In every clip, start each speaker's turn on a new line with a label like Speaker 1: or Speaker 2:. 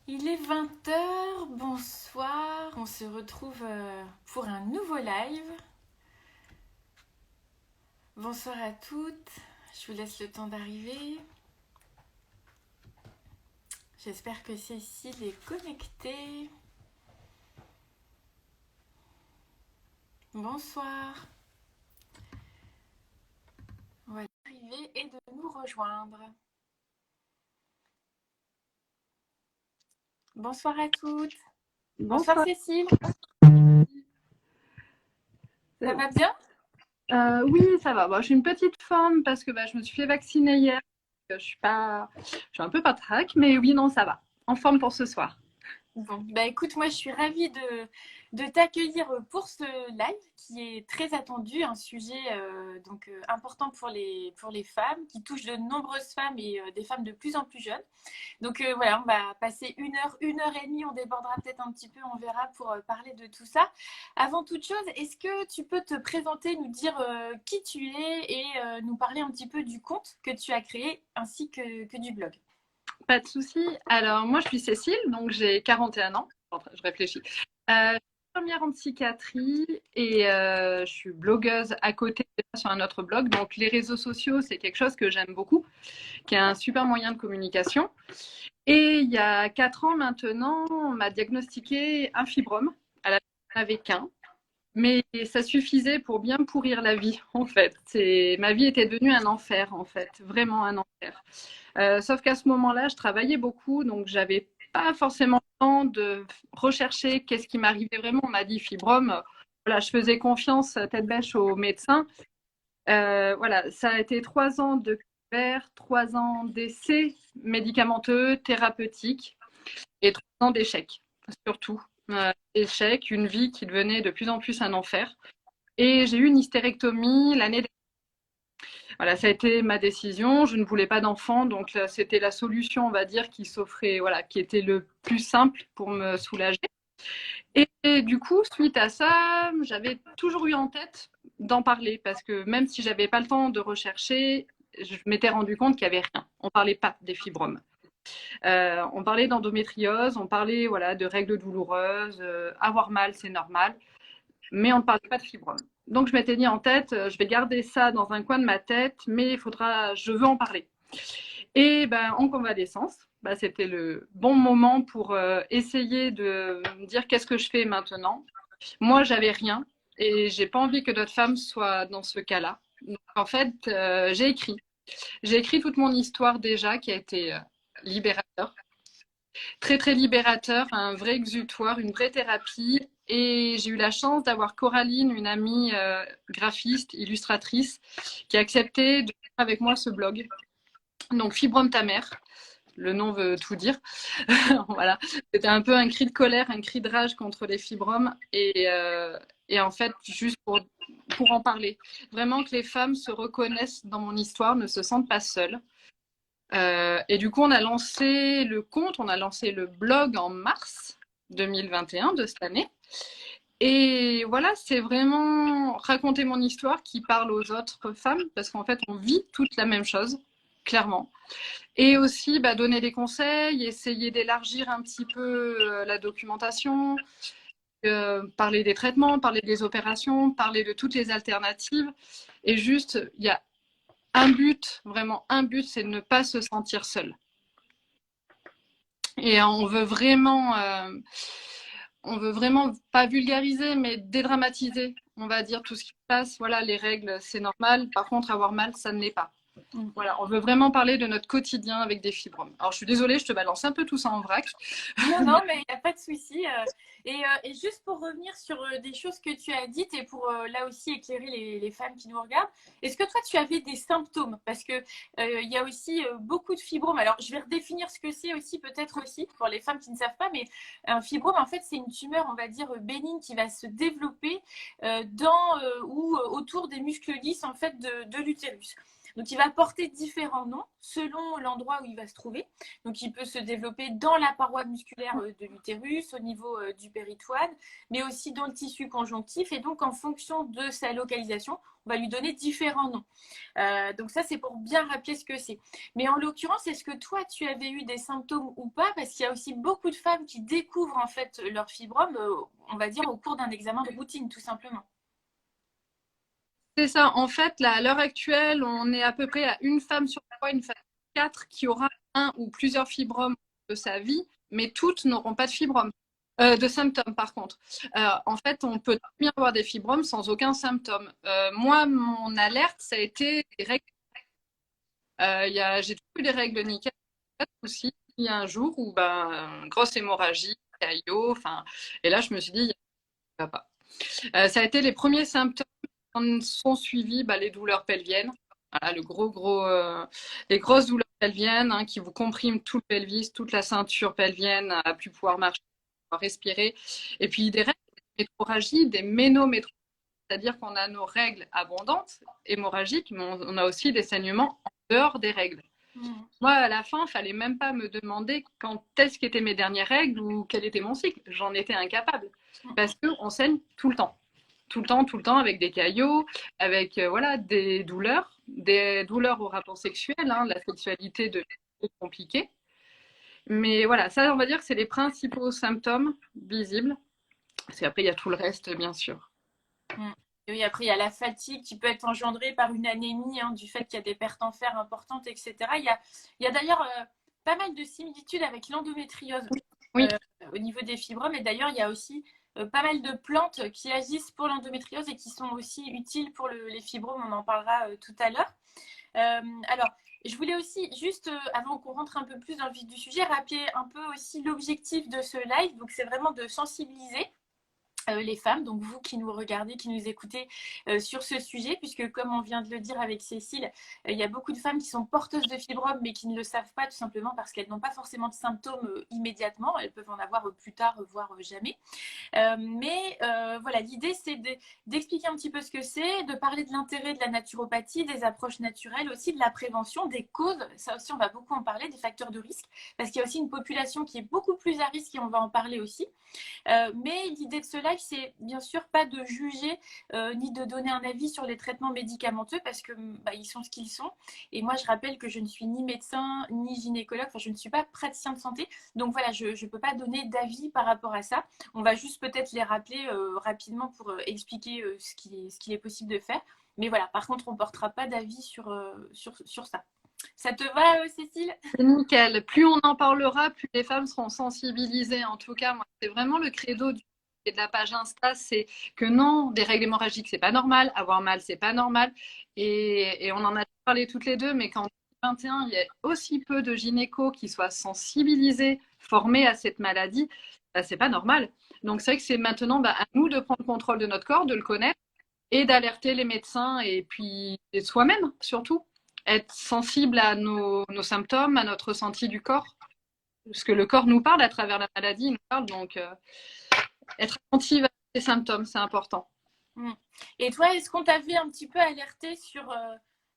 Speaker 1: Il est 20 h, bonsoir. On se retrouve pour un nouveau live. Bonsoir à toutes. Je vous laisse le temps d'arriver. J'espère que Cécile est connectée. Bonsoir. On va arriver et de nous rejoindre. Bonsoir à toutes. Bonsoir
Speaker 2: Bonsoir.
Speaker 1: Cécile. Ça va bien?
Speaker 2: Oui, ça va. Bon, j'ai une petite forme parce que je me suis fait vacciner hier. Je suis un peu patraque, mais oui, non, ça va. En forme pour ce soir.
Speaker 1: Bon, bah écoute, moi je suis ravie de t'accueillir pour ce live qui est très attendu, un sujet important pour les femmes, qui touche de nombreuses femmes et des femmes de plus en plus jeunes. Donc voilà, on va passer une heure et demie, on débordera peut-être un petit peu, on verra pour parler de tout ça. Avant toute chose, est-ce que tu peux te présenter, nous dire qui tu es et nous parler un petit peu du compte que tu as créé ainsi que du blog?
Speaker 2: Pas de souci. Alors, moi, je suis Cécile, donc j'ai 41 ans. Enfin, je réfléchis. Je suis infirmière en psychiatrie et je suis blogueuse à côté sur un autre blog. Donc, les réseaux sociaux, c'est quelque chose que j'aime beaucoup, qui est un super moyen de communication. Et il y a 4 ans maintenant, on m'a diagnostiqué un fibrome. À la base, j'en avais qu'un. Mais ça suffisait pour bien pourrir la vie, en fait. Ma vie était devenue un enfer, en fait, vraiment un enfer. Sauf qu'à ce moment-là, je travaillais beaucoup, donc j'avais pas forcément le temps de rechercher qu'est-ce qui m'arrivait vraiment. On m'a dit fibrome. Voilà, je faisais confiance tête bêche aux médecins. Voilà, ça a été 3 ans de calvaire, 3 ans d'essais médicamenteux, thérapeutiques et 3 ans d'échecs, surtout. Échecs, une vie qui devenait de plus en plus un enfer. Et j'ai eu une hystérectomie l'année dernière. Voilà, ça a été ma décision. Je ne voulais pas d'enfant, donc c'était la solution, on va dire, qui s'offrait, voilà, qui était le plus simple pour me soulager. Et du coup, suite à ça, j'avais toujours eu en tête d'en parler parce que même si j'avais pas le temps de rechercher, je m'étais rendu compte qu'il y avait rien. On parlait pas des fibromes. On parlait d'endométriose, on parlait voilà de règles douloureuses, avoir mal c'est normal, mais on ne parlait pas de fibromes. Donc je m'étais dit en tête, je vais garder ça dans un coin de ma tête, mais je veux en parler. Et en convalescence, c'était le bon moment pour essayer de me dire qu'est-ce que je fais maintenant. Moi, j'avais rien et j'ai pas envie que d'autres femmes soient dans ce cas-là. Donc, en fait, j'ai écrit. J'ai écrit toute mon histoire déjà, qui a été libérateur, très très libérateur, un vrai exutoire, une vraie thérapie. Et j'ai eu la chance d'avoir Coraline, une amie graphiste, illustratrice, qui a accepté de faire avec moi ce blog. Donc Fibrome ta mère, le nom veut tout dire. Voilà, c'était un peu un cri de colère, un cri de rage contre les fibromes et en fait juste pour en parler, vraiment que les femmes se reconnaissent dans mon histoire, ne se sentent pas seules. Et du coup, on a lancé le compte, on a lancé le blog en mars 2021 de cette année. Et voilà, c'est vraiment raconter mon histoire qui parle aux autres femmes, parce qu'en fait, on vit toute la même chose, clairement. Et aussi donner des conseils, essayer d'élargir un petit peu la documentation, parler des traitements, parler des opérations, parler de toutes les alternatives. Et juste, il y a un but, vraiment un but, c'est de ne pas se sentir seul. Et on veut vraiment pas vulgariser, mais dédramatiser, on va dire tout ce qui se passe. Voilà, les règles, c'est normal. Par contre, avoir mal, ça ne l'est pas. Voilà, on veut vraiment parler de notre quotidien avec des fibromes. Alors, je suis désolée, je te balance un peu tout ça en vrac.
Speaker 1: Non, non, mais il n'y a pas de souci. Et juste pour revenir sur des choses que tu as dites et pour là aussi éclairer les femmes qui nous regardent, est-ce que toi tu avais des symptômes? Parce que il y a aussi beaucoup de fibromes. Alors je vais redéfinir ce que c'est aussi, peut-être aussi pour les femmes qui ne savent pas, mais un fibrome en fait c'est une tumeur, on va dire bénigne qui va se développer dans ou autour des muscles lisses en fait de l'utérus. Donc, il va porter différents noms selon l'endroit où il va se trouver. Donc, il peut se développer dans la paroi musculaire de l'utérus, au niveau du péritoine, mais aussi dans le tissu conjonctif. Et donc, en fonction de sa localisation, on va lui donner différents noms. Donc ça, c'est pour bien rappeler ce que c'est. Mais en l'occurrence, est-ce que toi, tu avais eu des symptômes ou pas? Parce qu'il y a aussi beaucoup de femmes qui découvrent en fait leur fibrome, on va dire, au cours d'un examen de routine, tout simplement.
Speaker 2: C'est ça. En fait, là, à l'heure actuelle, on est à peu près à une femme sur trois, une femme sur quatre qui aura un ou plusieurs fibromes de sa vie, mais toutes n'auront pas de fibromes. De symptômes, par contre. En fait, on peut très bien avoir des fibromes sans aucun symptôme. Moi, mon alerte, ça a été les règles. J'ai eu des règles nickel, pas de souci. Il y a un jour où, grosse hémorragie, caillot, enfin, et là, je me suis dit, il va pas. Ça a été les premiers symptômes qui sont suivis, les douleurs pelviennes. Voilà, les grosses douleurs pelviennes qui vous compriment tout le pelvis, toute la ceinture pelvienne, à plus pouvoir marcher, pouvoir respirer. Et puis des règles, des métrorragies, des ménométrorragies, c'est-à-dire qu'on a nos règles abondantes, hémorragiques, mais on a aussi des saignements en dehors des règles. Moi, à la fin, il fallait même pas me demander quand est-ce qu'étaient mes dernières règles ou quel était mon cycle. J'en étais incapable parce qu'on saigne tout le temps. Tout le temps, avec des caillots, avec des douleurs au rapport sexuel, la sexualité devient compliquée. Mais voilà, ça, on va dire que c'est les principaux symptômes visibles. Parce qu'après, il y a tout le reste, bien sûr.
Speaker 1: Et oui, après, il y a la fatigue qui peut être engendrée par une anémie, du fait qu'il y a des pertes en fer importantes, etc. Il y a d'ailleurs pas mal de similitudes avec l'endométriose
Speaker 2: Oui.
Speaker 1: Au niveau des fibromes. Et d'ailleurs, il y a aussi pas mal de plantes qui agissent pour l'endométriose et qui sont aussi utiles pour les fibromes. On en parlera tout à l'heure. Alors, je voulais aussi, juste avant qu'on rentre un peu plus dans le vif du sujet, rappeler un peu aussi l'objectif de ce live. Donc, c'est vraiment de sensibiliser les femmes, donc vous qui nous regardez, qui nous écoutez sur ce sujet, puisque comme on vient de le dire avec Cécile, il y a beaucoup de femmes qui sont porteuses de fibromes mais qui ne le savent pas tout simplement parce qu'elles n'ont pas forcément de symptômes immédiatement, elles peuvent en avoir plus tard, voire jamais. Mais voilà, l'idée c'est d'expliquer un petit peu ce que c'est, de parler de l'intérêt de la naturopathie, des approches naturelles, aussi de la prévention, des causes, ça aussi on va beaucoup en parler, des facteurs de risque, parce qu'il y a aussi une population qui est beaucoup plus à risque et on va en parler aussi. Mais l'idée de ce live, c'est bien sûr pas de juger ni de donner un avis sur les traitements médicamenteux parce que ils sont ce qu'ils sont. Et moi, je rappelle que je ne suis ni médecin ni gynécologue, enfin, je ne suis pas praticien de santé. Donc voilà, je ne peux pas donner d'avis par rapport à ça. On va juste peut-être les rappeler rapidement pour expliquer ce qu'il est possible de faire. Mais voilà, par contre, on ne portera pas d'avis sur ça. Ça te va, Cécile?
Speaker 2: C'est nickel. Plus on en parlera, plus les femmes seront sensibilisées. En tout cas, moi, c'est vraiment le credo de la page Insta, c'est que non, des règles hémorragiques, c'est pas normal. Avoir mal, c'est pas normal. Et on en a parlé toutes les deux, mais quand en 2021, il y a aussi peu de gynécos qui soient sensibilisés, formés à cette maladie, c'est pas normal. Donc c'est vrai que c'est maintenant à nous de prendre le contrôle de notre corps, de le connaître et d'alerter les médecins et puis et soi-même surtout être sensible à nos symptômes, à notre ressenti du corps. Parce que le corps nous parle à travers la maladie, il nous parle, donc être attentive à ces symptômes, c'est important.
Speaker 1: Et toi, est-ce qu'on t'avait un petit peu alerté sur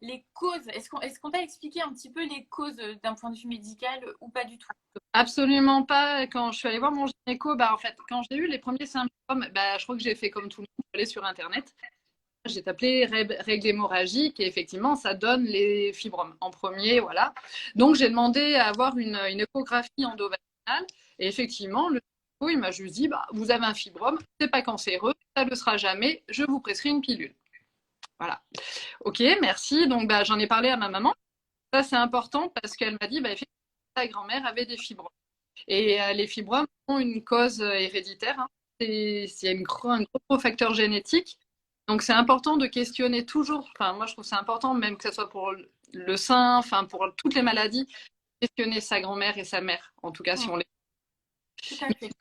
Speaker 1: les causes? Est-ce qu'on t'a expliqué un petit peu les causes d'un point de vue médical ou pas du tout?
Speaker 2: Absolument pas. Quand je suis allée voir mon gynéco, en fait, quand j'ai eu les premiers symptômes, je crois que j'ai fait comme tout le monde, je suis allée sur Internet. J'ai tapé règles hémorragiques et effectivement, ça donne les fibromes en premier, voilà. Donc, j'ai demandé à avoir une échographie endovaginale et effectivement, le gynéco, il m'a juste dit, vous avez un fibrome, c'est pas cancéreux, ça ne le sera jamais, je vous prescris une pilule. Voilà. Ok, merci. Donc, j'en ai parlé à ma maman. Ça, c'est important parce qu'elle m'a dit, effectivement, ta grand-mère avait des fibromes. Et les fibromes ont une cause héréditaire. Il y a un gros facteur génétique. Donc, c'est important de questionner toujours. Enfin, moi, je trouve que c'est important, même que ce soit pour le sein, enfin, pour toutes les maladies, questionner sa grand-mère et sa mère. En tout cas, si on les.
Speaker 1: Tout à fait.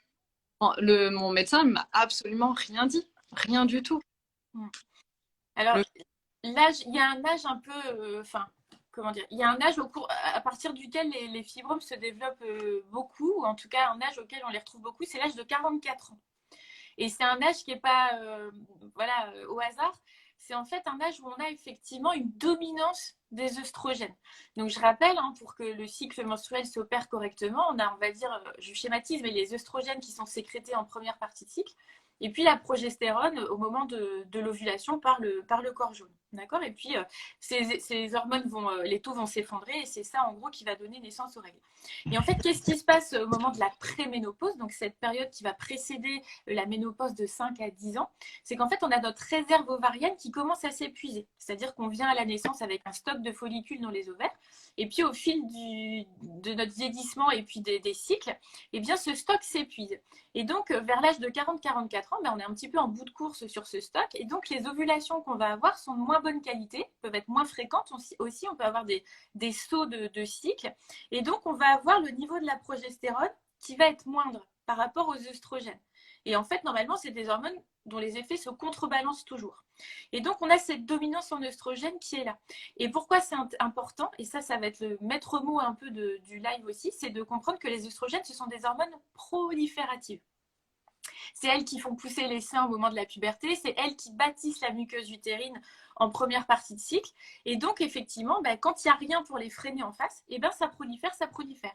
Speaker 2: Mon médecin ne m'a absolument rien dit. Rien du tout.
Speaker 1: Alors, l'âge, il y a un âge un peu. Comment dire? Il y a un âge à partir duquel les fibromes se développent beaucoup, ou en tout cas un âge auquel on les retrouve beaucoup, c'est l'âge de 44 ans. Et c'est un âge qui n'est pas au hasard, c'est en fait un âge où on a effectivement une dominance des œstrogènes. Donc je rappelle, hein, pour que le cycle menstruel s'opère correctement, on a, on va dire, je schématise, mais les œstrogènes qui sont sécrétés en première partie de cycle, et puis la progestérone au moment de l'ovulation par le corps jaune. D'accord. Et puis ces hormones vont, les taux vont s'effondrer et c'est ça en gros qui va donner naissance aux règles. Et en fait, qu'est-ce qui se passe au moment de la préménopause, donc cette période qui va précéder la ménopause de 5 à 10 ans, c'est qu'en fait on a notre réserve ovarienne qui commence à s'épuiser. C'est-à-dire qu'on vient à la naissance avec un stock de follicules dans les ovaires et puis au fil de notre vieillissement et puis des cycles, eh bien ce stock s'épuise. Et donc, vers l'âge de 40-44 ans, ben, on est un petit peu en bout de course sur ce stock. Et donc, les ovulations qu'on va avoir sont de moins bonne qualité, peuvent être moins fréquentes aussi. On peut avoir des sauts de cycle. Et donc, on va avoir le niveau de la progestérone qui va être moindre par rapport aux œstrogènes. Et en fait, normalement, c'est des hormones dont les effets se contrebalancent toujours. Et donc, on a cette dominance en œstrogène qui est là. Et pourquoi c'est important, et ça va être le maître mot un peu du live aussi, c'est de comprendre que les œstrogènes, ce sont des hormones prolifératives. C'est elles qui font pousser les seins au moment de la puberté, c'est elles qui bâtissent la muqueuse utérine en première partie de cycle. Et donc, effectivement, quand il n'y a rien pour les freiner en face, ça prolifère, ça prolifère.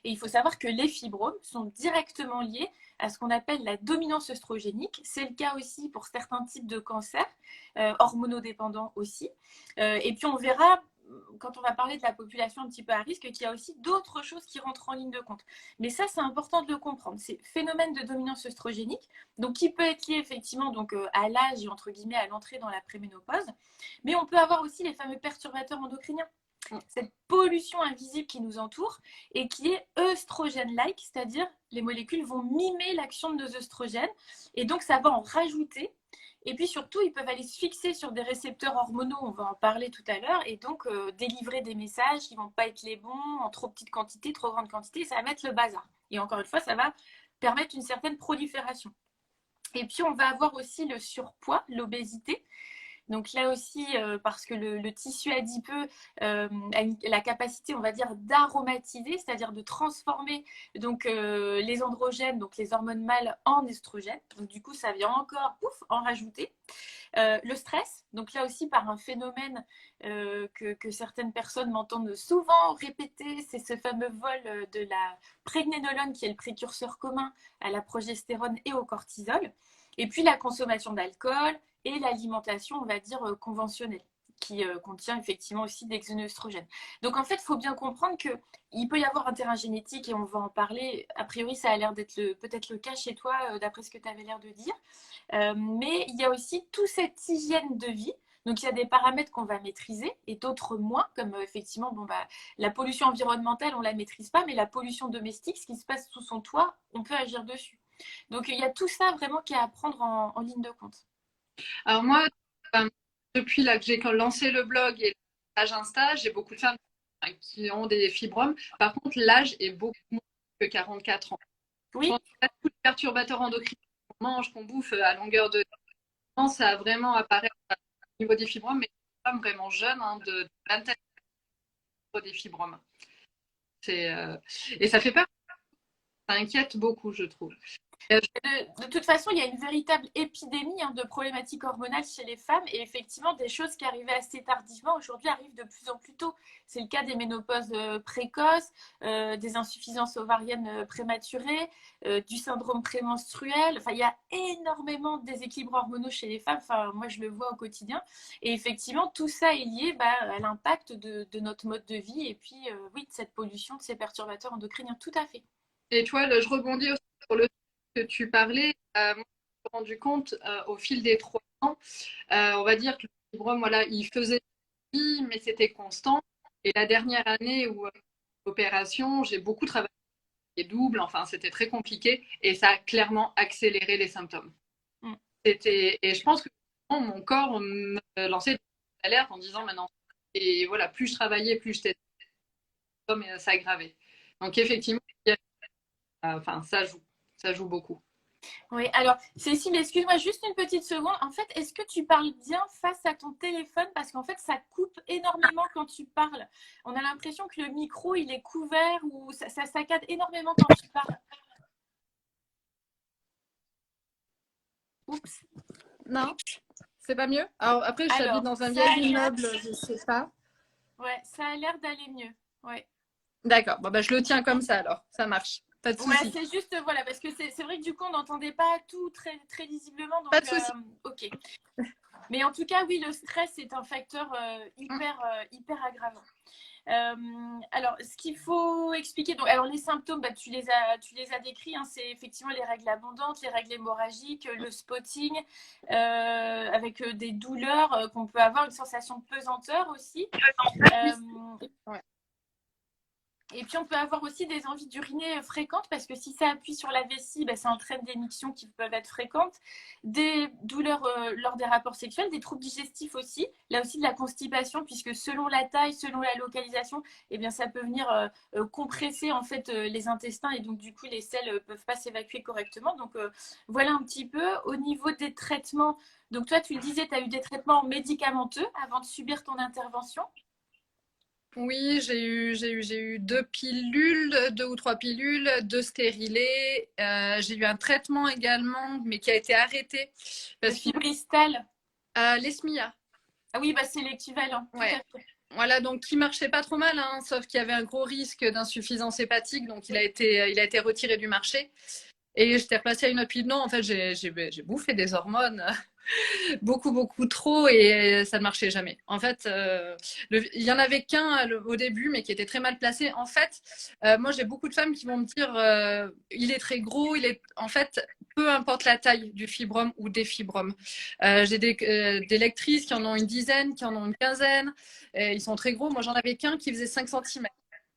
Speaker 1: Et il faut savoir que les fibromes sont directement liés à ce qu'on appelle la dominance œstrogénique. C'est le cas aussi pour certains types de cancers, hormonodépendants aussi. Et puis, on verra quand on va parler de la population un petit peu à risque, qu'il y a aussi d'autres choses qui rentrent en ligne de compte. Mais ça, c'est important de le comprendre. C'est phénomène de dominance œstrogénique, donc qui peut être lié effectivement donc, à l'âge et entre guillemets à l'entrée dans la préménopause. Mais on peut avoir aussi les fameux perturbateurs endocriniens. Cette pollution invisible qui nous entoure et qui est œstrogène-like, c'est-à-dire les molécules vont mimer l'action de nos œstrogènes et donc ça va en rajouter. Et puis surtout, ils peuvent aller se fixer sur des récepteurs hormonaux, on va en parler tout à l'heure, et donc délivrer des messages qui ne vont pas être les bons, en trop petite quantité, trop grande quantité, ça va mettre le bazar. Et encore une fois, ça va permettre une certaine prolifération. Et puis, on va avoir aussi le surpoids, l'obésité. Donc là aussi, parce que le tissu adipeux a la capacité, on va dire, d'aromatiser, c'est-à-dire de transformer donc, les androgènes, donc les hormones mâles, en estrogènes. Donc du coup, ça vient encore en rajouter. Le stress, donc là aussi par un phénomène que certaines personnes m'entendent souvent répéter, c'est ce fameux vol de la prégnénolone qui est le précurseur commun à la progestérone et au cortisol. Et puis la consommation d'alcool et l'alimentation, on va dire, conventionnelle qui contient effectivement aussi des xénoestrogènes. Donc en fait, il faut bien comprendre qu'il peut y avoir un terrain génétique et on va en parler. A priori, ça a l'air d'être peut-être le cas chez toi, d'après ce que tu avais l'air de dire. Mais il y a aussi toute cette hygiène de vie. Donc, il y a des paramètres qu'on va maîtriser et d'autres moins, comme effectivement la pollution environnementale, on ne la maîtrise pas, mais la pollution domestique, ce qui se passe sous son toit, on peut agir dessus. Donc, il y a tout ça vraiment qui est à prendre en ligne de compte.
Speaker 2: Alors moi, depuis là que j'ai lancé le blog et la page Insta, j'ai beaucoup de femmes qui ont des fibromes. Par contre, l'âge est beaucoup moins que 44 ans. Je
Speaker 1: Oui,
Speaker 2: pense que tous les perturbateurs endocriniens qu'on mange, qu'on bouffe à longueur de temps, ça a vraiment apparaît au niveau des fibromes, mais des femmes vraiment jeunes, de vingtaine des fibromes. Et ça fait peur, ça inquiète beaucoup, je trouve.
Speaker 1: de toute façon, il y a une véritable épidémie de problématiques hormonales chez les femmes et effectivement, des choses qui arrivaient assez tardivement aujourd'hui arrivent de plus en plus tôt. C'est le cas des ménopauses précoces, des insuffisances ovariennes prématurées, du syndrome prémenstruel. Enfin, il y a énormément de déséquilibres hormonaux chez les femmes. Enfin, moi, je le vois au quotidien. Et effectivement, tout ça est lié à l'impact de notre mode de vie et puis, oui, de cette pollution, de ces perturbateurs endocriniens. Tout à fait.
Speaker 2: Et tu vois, je rebondis aussi sur le que tu parlais. Moi, je me suis rendu compte au fil des 3 ans, on va dire que le fibrome, voilà, il faisait vie, mais c'était constant. Et la dernière année où l'opération, j'ai beaucoup travaillé double, enfin, c'était très compliqué et ça a clairement accéléré les symptômes.
Speaker 1: Mm.
Speaker 2: Et je pense que mon corps me lançait des alertes en disant maintenant, et voilà, plus je travaillais, plus j'étais, mais ça aggravait. Donc effectivement, enfin, ça joue beaucoup.
Speaker 1: Oui, alors Cécile, excuse-moi juste une petite seconde. En fait, est-ce que tu parles bien face à ton téléphone? Parce qu'en fait, ça coupe énormément quand tu parles. On a l'impression que le micro, il est couvert ou ça saccade énormément quand tu parles. Oups. Non?
Speaker 2: C'est pas mieux? Alors après, j'habite
Speaker 1: Alors,
Speaker 2: dans un
Speaker 1: ça
Speaker 2: vieil
Speaker 1: a l'air,
Speaker 2: immeuble, je sais pas.
Speaker 1: ouais, ça a l'air d'aller mieux. Ouais.
Speaker 2: D'accord, bon, bah, je le tiens comme ça alors, ça marche, pas de
Speaker 1: Ouais,
Speaker 2: souci.
Speaker 1: c'est juste, voilà, parce que c'est vrai que du coup, on n'entendait pas tout très, très visiblement,
Speaker 2: Pas
Speaker 1: donc
Speaker 2: de souci.
Speaker 1: ok. Mais en tout cas, oui, le stress est un facteur hyper aggravant. Alors, ce qu'il faut expliquer, donc, alors les symptômes, bah, tu les as décrits, hein, c'est effectivement les règles abondantes, les règles hémorragiques, le spotting, avec des douleurs qu'on peut avoir, une sensation de pesanteur aussi.
Speaker 2: Oui.
Speaker 1: Euh,
Speaker 2: Ouais.
Speaker 1: Et puis, on peut avoir aussi des envies d'uriner fréquentes parce que si ça appuie sur la vessie, bah, ça entraîne des mictions qui peuvent être fréquentes, des douleurs lors des rapports sexuels, des troubles digestifs aussi, là aussi de la constipation puisque selon la taille, selon la localisation, eh bien, ça peut venir compresser en fait les intestins et donc du coup les selles ne peuvent pas s'évacuer correctement. Donc voilà un petit peu au niveau des traitements. Donc toi, tu le disais, tu as eu des traitements médicamenteux avant de subir ton intervention.
Speaker 2: Oui, j'ai eu 2 pilules, 2 ou 3 pilules, 2 stérilés. J'ai eu un traitement également, mais qui a été arrêté
Speaker 1: Le
Speaker 2: parce qu'il
Speaker 1: fibristal.
Speaker 2: l'ESMIA.
Speaker 1: Ah oui, bah, c'est l'équivalent, tout
Speaker 2: Ouais.
Speaker 1: à fait.
Speaker 2: Voilà, donc qui marchait pas trop mal, hein, sauf qu'il y avait un gros risque d'insuffisance hépatique, donc il a été retiré du marché. Et j'étais replacée à une autre pilule. Non, en fait, j'ai bouffé des hormones beaucoup, beaucoup trop et ça ne marchait jamais. En fait, il y en avait qu'un au début, mais qui était très mal placé. En fait, moi, j'ai beaucoup de femmes qui vont me dire il est très gros, en fait, peu importe la taille du fibrome ou des fibromes. J'ai des lectrices qui en ont une dizaine, qui en ont une quinzaine. Ils sont très gros. Moi, j'en avais qu'un qui faisait 5 cm.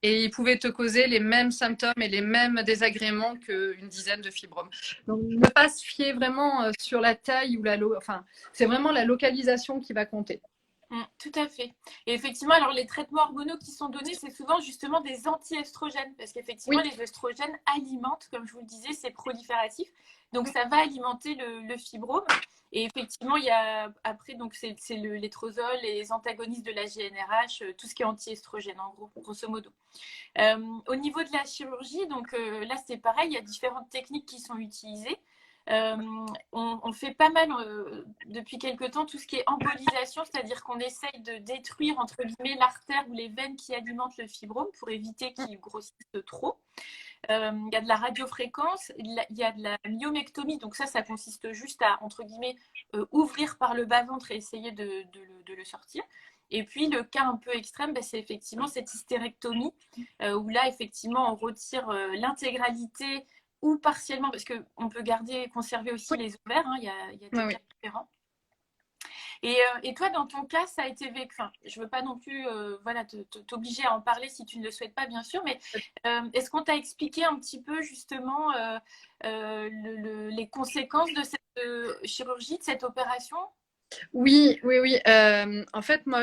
Speaker 2: Et il pouvait te causer les mêmes symptômes et les mêmes désagréments qu'une dizaine de fibromes. Donc, ne pas se fier vraiment sur la taille ou enfin, c'est vraiment la localisation qui va compter.
Speaker 1: Tout à fait. Et effectivement, alors les traitements hormonaux qui sont donnés, c'est souvent justement des anti-estrogènes, parce qu'effectivement,
Speaker 2: Oui,
Speaker 1: les estrogènes alimentent, comme je vous le disais, c'est prolifératif. Donc, ça va alimenter le fibrome. Et effectivement, il y a après, donc c'est le létrozole, les antagonistes de la GnRH, tout ce qui est anti-estrogène, en gros, grosso modo. Au niveau de la chirurgie, donc là, c'est pareil, il y a différentes techniques qui sont utilisées. Euh, on fait pas mal depuis quelques temps tout ce qui est embolisation, c'est-à-dire qu'on essaye de détruire entre guillemets l'artère ou les veines qui alimentent le fibrome pour éviter qu'il grossisse trop. Il y a de la radiofréquence, il y a de la myomectomie, donc ça consiste juste à entre guillemets ouvrir par le bas-ventre et essayer de le sortir. Et puis le cas un peu extrême, bah, c'est effectivement cette hystérectomie où là effectivement on retire l'intégralité ou partiellement, parce qu'on peut garder, conserver aussi
Speaker 2: oui,
Speaker 1: les ovaires, hein, il y a
Speaker 2: oui,
Speaker 1: des
Speaker 2: oui.
Speaker 1: cas différents. Et toi, dans ton cas, ça a été vécu. Enfin, je ne veux pas non plus voilà, t'obliger à en parler si tu ne le souhaites pas, bien sûr, mais est-ce qu'on t'a expliqué un petit peu justement les conséquences de cette chirurgie, de cette opération?
Speaker 2: Oui, oui, oui. En fait, moi,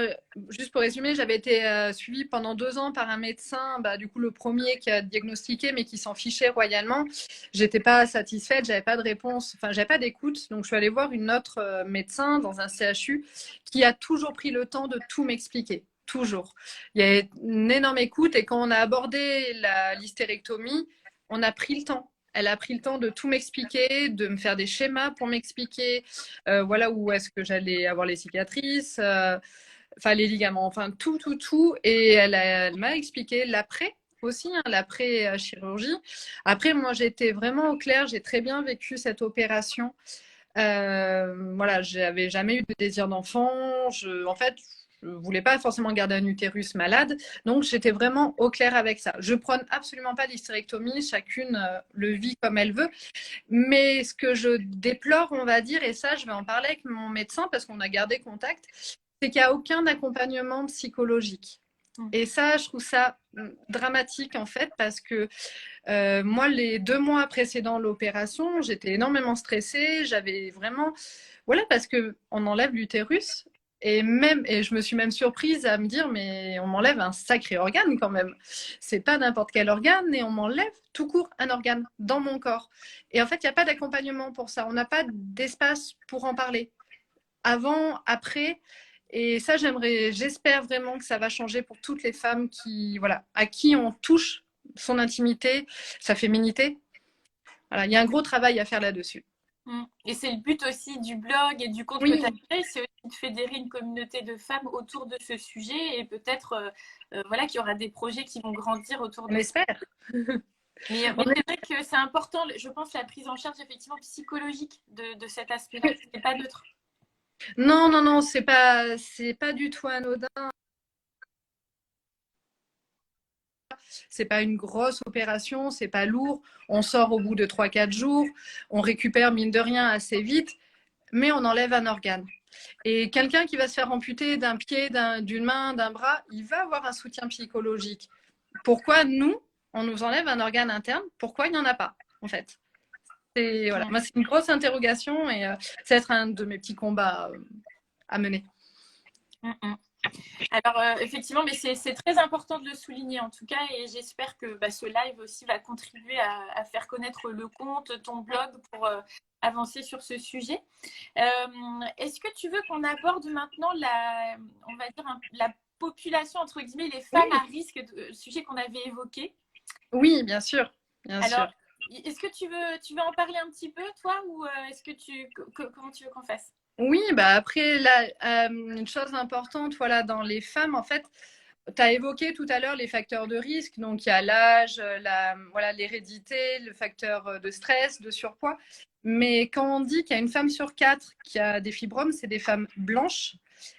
Speaker 2: juste pour résumer, j'avais été suivie pendant 2 ans par un médecin, bah, du coup le premier qui a diagnostiqué, mais qui s'en fichait royalement. J'étais pas satisfaite, j'avais pas de réponse, enfin, j'avais pas d'écoute. Donc, je suis allée voir une autre médecin dans un CHU qui a toujours pris le temps de tout m'expliquer. Toujours. Il y a une énorme écoute et quand on a abordé l'hystérectomie, on a pris le temps. Elle a pris le temps de tout m'expliquer, de me faire des schémas pour m'expliquer, voilà où est-ce que j'allais avoir les cicatrices, enfin les ligaments, enfin tout, tout, tout. Et elle m'a expliqué l'après aussi, hein, l'après chirurgie. Après, moi, j'étais vraiment au clair, j'ai très bien vécu cette opération. Voilà, j'avais jamais eu de désir d'enfant. En fait, je voulais pas forcément garder un utérus malade, donc j'étais vraiment au clair avec ça. Je prône absolument pas l'hystérectomie, chacune le vit comme elle veut. Mais ce que je déplore, on va dire, et ça, je vais en parler avec mon médecin parce qu'on a gardé contact, c'est qu'il n'y a aucun accompagnement psychologique. Et ça, je trouve ça dramatique en fait parce que moi, les 2 mois précédant l'opération, j'étais énormément stressée. J'avais vraiment, voilà, parce que on enlève l'utérus et je me suis même surprise à me dire, mais on m'enlève un sacré organe quand même. C'est pas n'importe quel organe et on m'enlève tout court un organe dans mon corps. Et en fait, il n'y a pas d'accompagnement pour ça. On n'a pas d'espace pour en parler. Avant, après. Et ça, j'espère vraiment que ça va changer pour toutes les femmes voilà, à qui on touche son intimité, sa féminité. Voilà, il y a un gros travail à faire là-dessus.
Speaker 1: Et c'est le but aussi du blog et du compte que tu as
Speaker 2: Oui,
Speaker 1: créé, c'est aussi de fédérer une communauté de femmes autour de ce sujet et peut-être voilà, qu'il y aura des projets qui vont grandir autour
Speaker 2: on
Speaker 1: de ça.
Speaker 2: espère.
Speaker 1: Mais
Speaker 2: On
Speaker 1: c'est vrai que c'est important, je pense, la prise en charge effectivement psychologique de cet aspect-là.
Speaker 2: est-
Speaker 1: C'est pas neutre.
Speaker 2: Non, non, non, c'est pas du tout anodin. C'est pas une grosse opération, c'est pas lourd. On sort au bout de 3 4 jours, on récupère mine de rien assez vite, mais on enlève un organe. Et quelqu'un qui va se faire amputer d'un pied, d'une main, d'un bras, il va avoir un soutien psychologique. Pourquoi nous, on nous enlève un organe interne? Pourquoi il n'y en a pas, en fait? Voilà.
Speaker 1: Mm,
Speaker 2: Moi, c'est une grosse interrogation et ça va être un de mes petits combats à mener.
Speaker 1: mm, mm. Alors, effectivement, mais c'est très important de le souligner en tout cas, et j'espère que bah, ce live aussi va contribuer à faire connaître le compte, ton blog, pour avancer sur ce sujet. Est-ce que tu veux qu'on aborde maintenant on va dire, la population, entre guillemets, les femmes à
Speaker 2: Oui,
Speaker 1: risque, le sujet qu'on avait évoqué?
Speaker 2: oui, bien sûr, bien
Speaker 1: Alors,
Speaker 2: sûr.
Speaker 1: est-ce que tu veux en parler un petit peu, toi, ou est-ce que comment tu veux qu'on fasse?
Speaker 2: Oui, bah après, là, une chose importante, voilà, dans les femmes, en fait, tu as évoqué tout à l'heure les facteurs de risque. Donc, il y a l'âge, voilà, l'hérédité, le facteur de stress, de surpoids. Mais quand on dit qu'il y a une femme sur 4 qui a des fibromes, c'est des femmes blanches.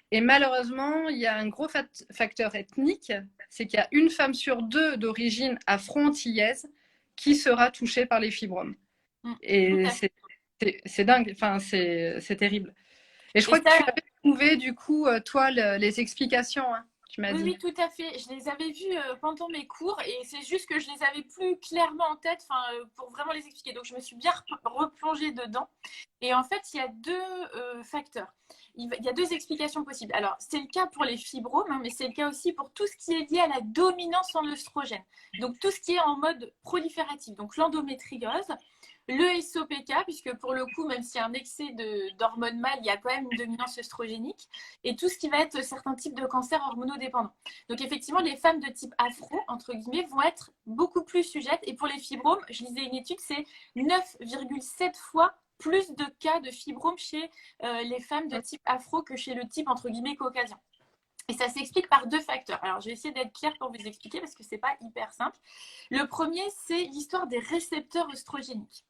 Speaker 2: Et malheureusement, il y a un gros facteur ethnique, c'est qu'il y a une femme sur 2 d'origine afro-antillaise qui sera touchée par les fibromes.
Speaker 1: Tout
Speaker 2: Et
Speaker 1: à fait.
Speaker 2: c'est dingue, enfin, c'est terrible. Et je
Speaker 1: Et
Speaker 2: crois que
Speaker 1: ça,
Speaker 2: tu avais trouvé, du coup, toi, les explications, hein, tu m'as
Speaker 1: oui,
Speaker 2: dit.
Speaker 1: oui, tout à fait. Je les avais vus pendant mes cours et c'est juste que je les avais plus clairement en tête, pour vraiment les expliquer. Donc, je me suis bien replongée dedans. Et en fait, il y a deux facteurs. Il y a deux explications possibles. Alors, c'est le cas pour les fibromes, hein, mais c'est le cas aussi pour tout ce qui est lié à la dominance en œstrogène. Donc, tout ce qui est en mode prolifératif. Donc, l'endométriose, le SOPK, puisque pour le coup, même s'il y a un excès d'hormones mâles, il y a quand même une dominance œstrogénique, et tout ce qui va être certains types de cancers hormonodépendants. Donc effectivement, les femmes de type afro, entre guillemets, vont être beaucoup plus sujettes. Et pour les fibromes, je lisais une étude, c'est 9,7 fois plus de cas de fibromes chez les femmes de type afro que chez le type, entre guillemets, caucasien. Et ça s'explique par deux facteurs. Alors, je vais essayer d'être claire pour vous expliquer parce que ce n'est pas hyper simple. Le premier, c'est l'histoire des récepteurs œstrogéniques.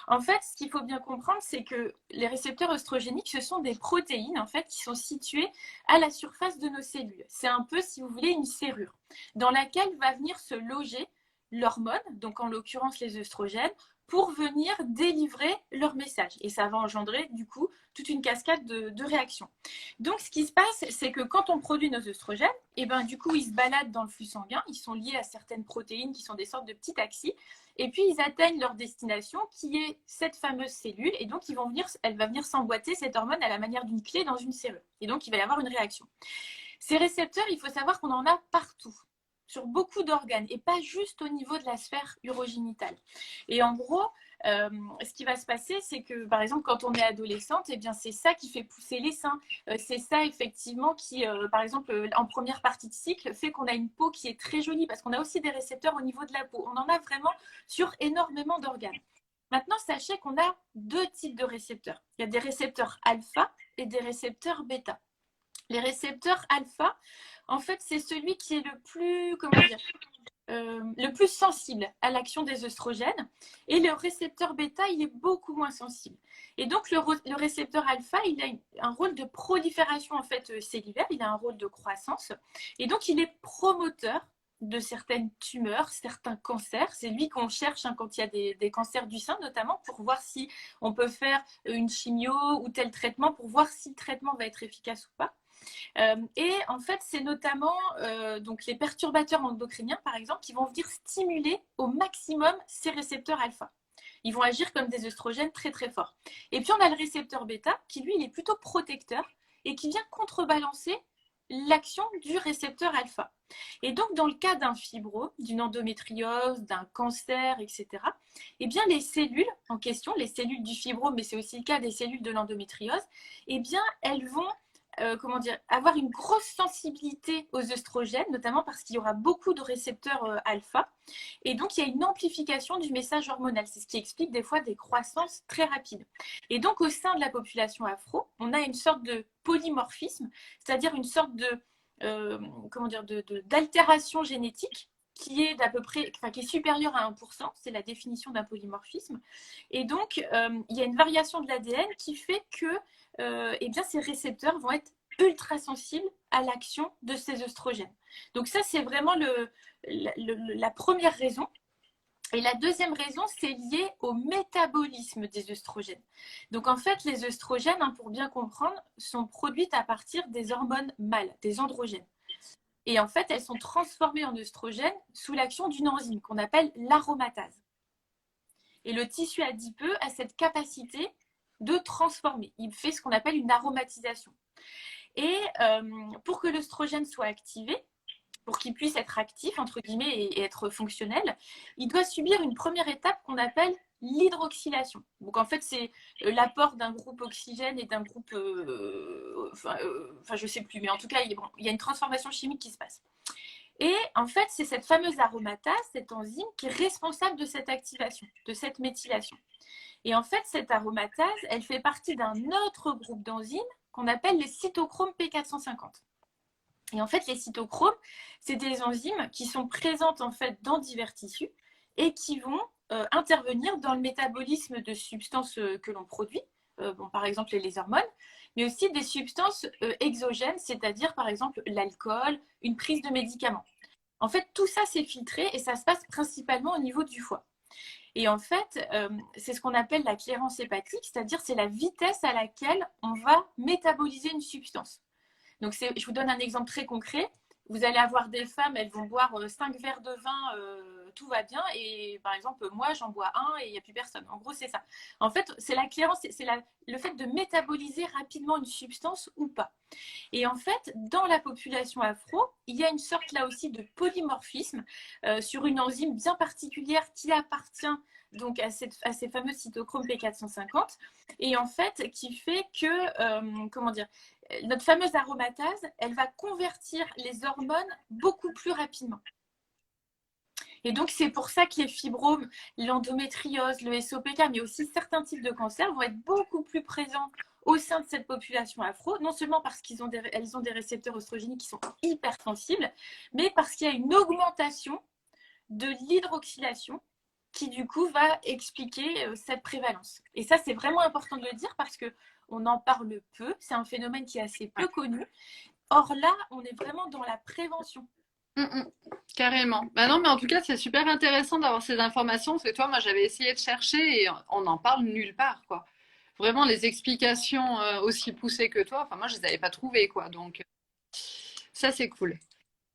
Speaker 1: En fait, ce qu'il faut bien comprendre, c'est que les récepteurs œstrogéniques, ce sont des protéines en fait qui sont situées à la surface de nos cellules. C'est un peu, si vous voulez, une serrure dans laquelle va venir se loger l'hormone, donc en l'occurrence les œstrogènes, pour venir délivrer leur message. Et ça va engendrer du coup toute une cascade de réactions. Donc, ce qui se passe, c'est que quand on produit nos œstrogènes, et ben, du coup, ils se baladent dans le flux sanguin, ils sont liés à certaines protéines qui sont des sortes de petits taxis, et puis ils atteignent leur destination, qui est cette fameuse cellule, et donc elle va venir s'emboîter, cette hormone, à la manière d'une clé dans une serrure. Et donc, il va y avoir une réaction. Ces récepteurs, il faut savoir qu'on en a partout, sur beaucoup d'organes, et pas juste au niveau de la sphère urogénitale. Et en gros, ce qui va se passer, c'est que, par exemple, quand on est adolescente, eh bien, c'est ça qui fait pousser les seins. C'est ça, effectivement, qui, par exemple, en première partie de cycle, fait qu'on a une peau qui est très jolie, parce qu'on a aussi des récepteurs au niveau de la peau. On en a vraiment sur énormément d'organes. Maintenant, sachez qu'on a deux types de récepteurs. Il y a des récepteurs alpha et des récepteurs bêta. Les récepteurs alpha, en fait, c'est celui qui est le plus, comment dire, le plus sensible à l'action des œstrogènes. Et le récepteur bêta, il est beaucoup moins sensible. Et donc, le récepteur alpha, il a un rôle de prolifération en fait cellulaire, il a un rôle de croissance. Et donc, il est promoteur de certaines tumeurs, certains cancers. C'est lui qu'on cherche quand il y a des cancers du sein, notamment, pour voir si on peut faire une chimio ou tel traitement, pour voir si le traitement va être efficace ou pas. Et en fait, c'est notamment donc les perturbateurs endocriniens, par exemple, qui vont venir stimuler au maximum ces récepteurs alpha. Ils vont agir comme des œstrogènes très très forts. Et puis on a le récepteur bêta, qui lui, il est plutôt protecteur et qui vient contrebalancer l'action du récepteur alpha. Et donc, dans le cas d'un fibro, d'une endométriose, d'un cancer, etc., eh bien, les cellules en question, les cellules du fibro, mais c'est aussi le cas des cellules de l'endométriose, eh bien, elles vont comment dire, avoir une grosse sensibilité aux œstrogènes, notamment parce qu'il y aura beaucoup de récepteurs alpha. Et donc, il y a une amplification du message hormonal. C'est ce qui explique des fois des croissances très rapides. Et donc, au sein de la population afro, on a une sorte de polymorphisme, c'est-à-dire une sorte de, comment dire, d'altération génétique qui est d'à peu près, enfin, qui est supérieure à 1%, c'est la définition d'un polymorphisme. Et donc, il y a une variation de l'ADN qui fait que eh bien, ces récepteurs vont être ultra sensibles à l'action de ces œstrogènes. Donc ça, c'est vraiment la première raison. Et la deuxième raison, c'est lié au métabolisme des œstrogènes. Donc en fait, les œstrogènes, hein, pour bien comprendre, sont produites à partir des hormones mâles, des androgènes. Et en fait, elles sont transformées en œstrogènes sous l'action d'une enzyme qu'on appelle l'aromatase. Et le tissu adipeux a cette capacité de transformer. Il fait ce qu'on appelle une aromatisation. Et pour que l'œstrogène soit activé, pour qu'il puisse être actif, entre guillemets, et être fonctionnel, il doit subir une première étape qu'on appelle l'hydroxylation. Donc en fait, c'est l'apport d'un groupe oxygène et d'un groupe, je ne sais plus, mais en tout cas, il y a une transformation chimique qui se passe. Et en fait, c'est cette fameuse aromatase, cette enzyme, qui est responsable de cette activation, de cette méthylation. Et en fait, cette aromatase, elle fait partie d'un autre groupe d'enzymes qu'on appelle les cytochromes P450. Et en fait, les cytochromes, c'est des enzymes qui sont présentes en fait dans divers tissus et qui vont intervenir dans le métabolisme de substances que l'on produit, par exemple les hormones, mais aussi des substances exogènes, c'est-à-dire par exemple l'alcool, une prise de médicaments. En fait, tout ça, c'est filtré et ça se passe principalement au niveau du foie. Et en fait, c'est ce qu'on appelle la clairance hépatique, c'est-à-dire c'est la vitesse à laquelle on va métaboliser une substance. Donc, je vous donne un exemple très concret. Vous allez avoir des femmes, elles vont boire 5 verres de vin, tout va bien. Et par exemple, moi, j'en bois un et il n'y a plus personne. En gros, c'est ça. En fait, c'est la clairance, c'est le fait de métaboliser rapidement une substance ou pas. Et en fait, dans la population afro, il y a une sorte là aussi de polymorphisme sur une enzyme bien particulière qui appartient donc à ces fameux cytochromes P450 et en fait qui fait que, comment dire, notre fameuse aromatase, elle va convertir les hormones beaucoup plus rapidement. Et donc, c'est pour ça que les fibromes, l'endométriose, le SOPK, mais aussi certains types de cancers vont être beaucoup plus présents au sein de cette population afro, non seulement parce qu'elles ont des récepteurs oestrogéniques qui sont hypersensibles, mais parce qu'il y a une augmentation de l'hydroxylation qui, du coup, va expliquer cette prévalence. Et ça, c'est vraiment important de le dire parce qu'on en parle peu. C'est un phénomène qui est assez peu connu. Or là, on est vraiment dans la prévention.
Speaker 2: Carrément. Bah non, mais en tout cas, c'est super intéressant d'avoir ces informations. Parce que toi, moi, j'avais essayé de chercher et on n'en parle nulle part, quoi. Vraiment, les explications aussi poussées que toi, enfin, moi, je les avais pas trouvées, quoi. Donc, ça, c'est cool.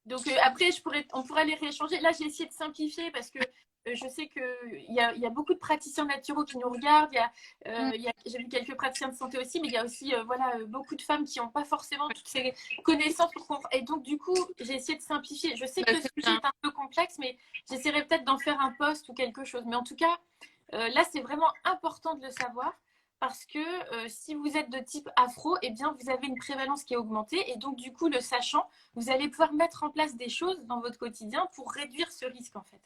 Speaker 1: Donc après, on pourrait les rééchanger. Là, j'ai essayé de simplifier parce que je sais qu'il y a beaucoup de praticiens naturaux qui nous regardent. J'ai vu quelques praticiens de santé aussi, mais il y a aussi voilà, beaucoup de femmes qui n'ont pas forcément toutes ces connaissances. Et donc, du coup, j'ai essayé de simplifier. Je sais que le sujet est un peu complexe, mais j'essaierai peut-être d'en faire un post ou quelque chose. Mais en tout cas, là, c'est vraiment important de le savoir. Parce que si vous êtes de type afro, eh bien, vous avez une prévalence qui est augmentée. Et donc, du coup, le sachant, vous allez pouvoir mettre en place des choses dans votre quotidien pour réduire ce risque, en fait.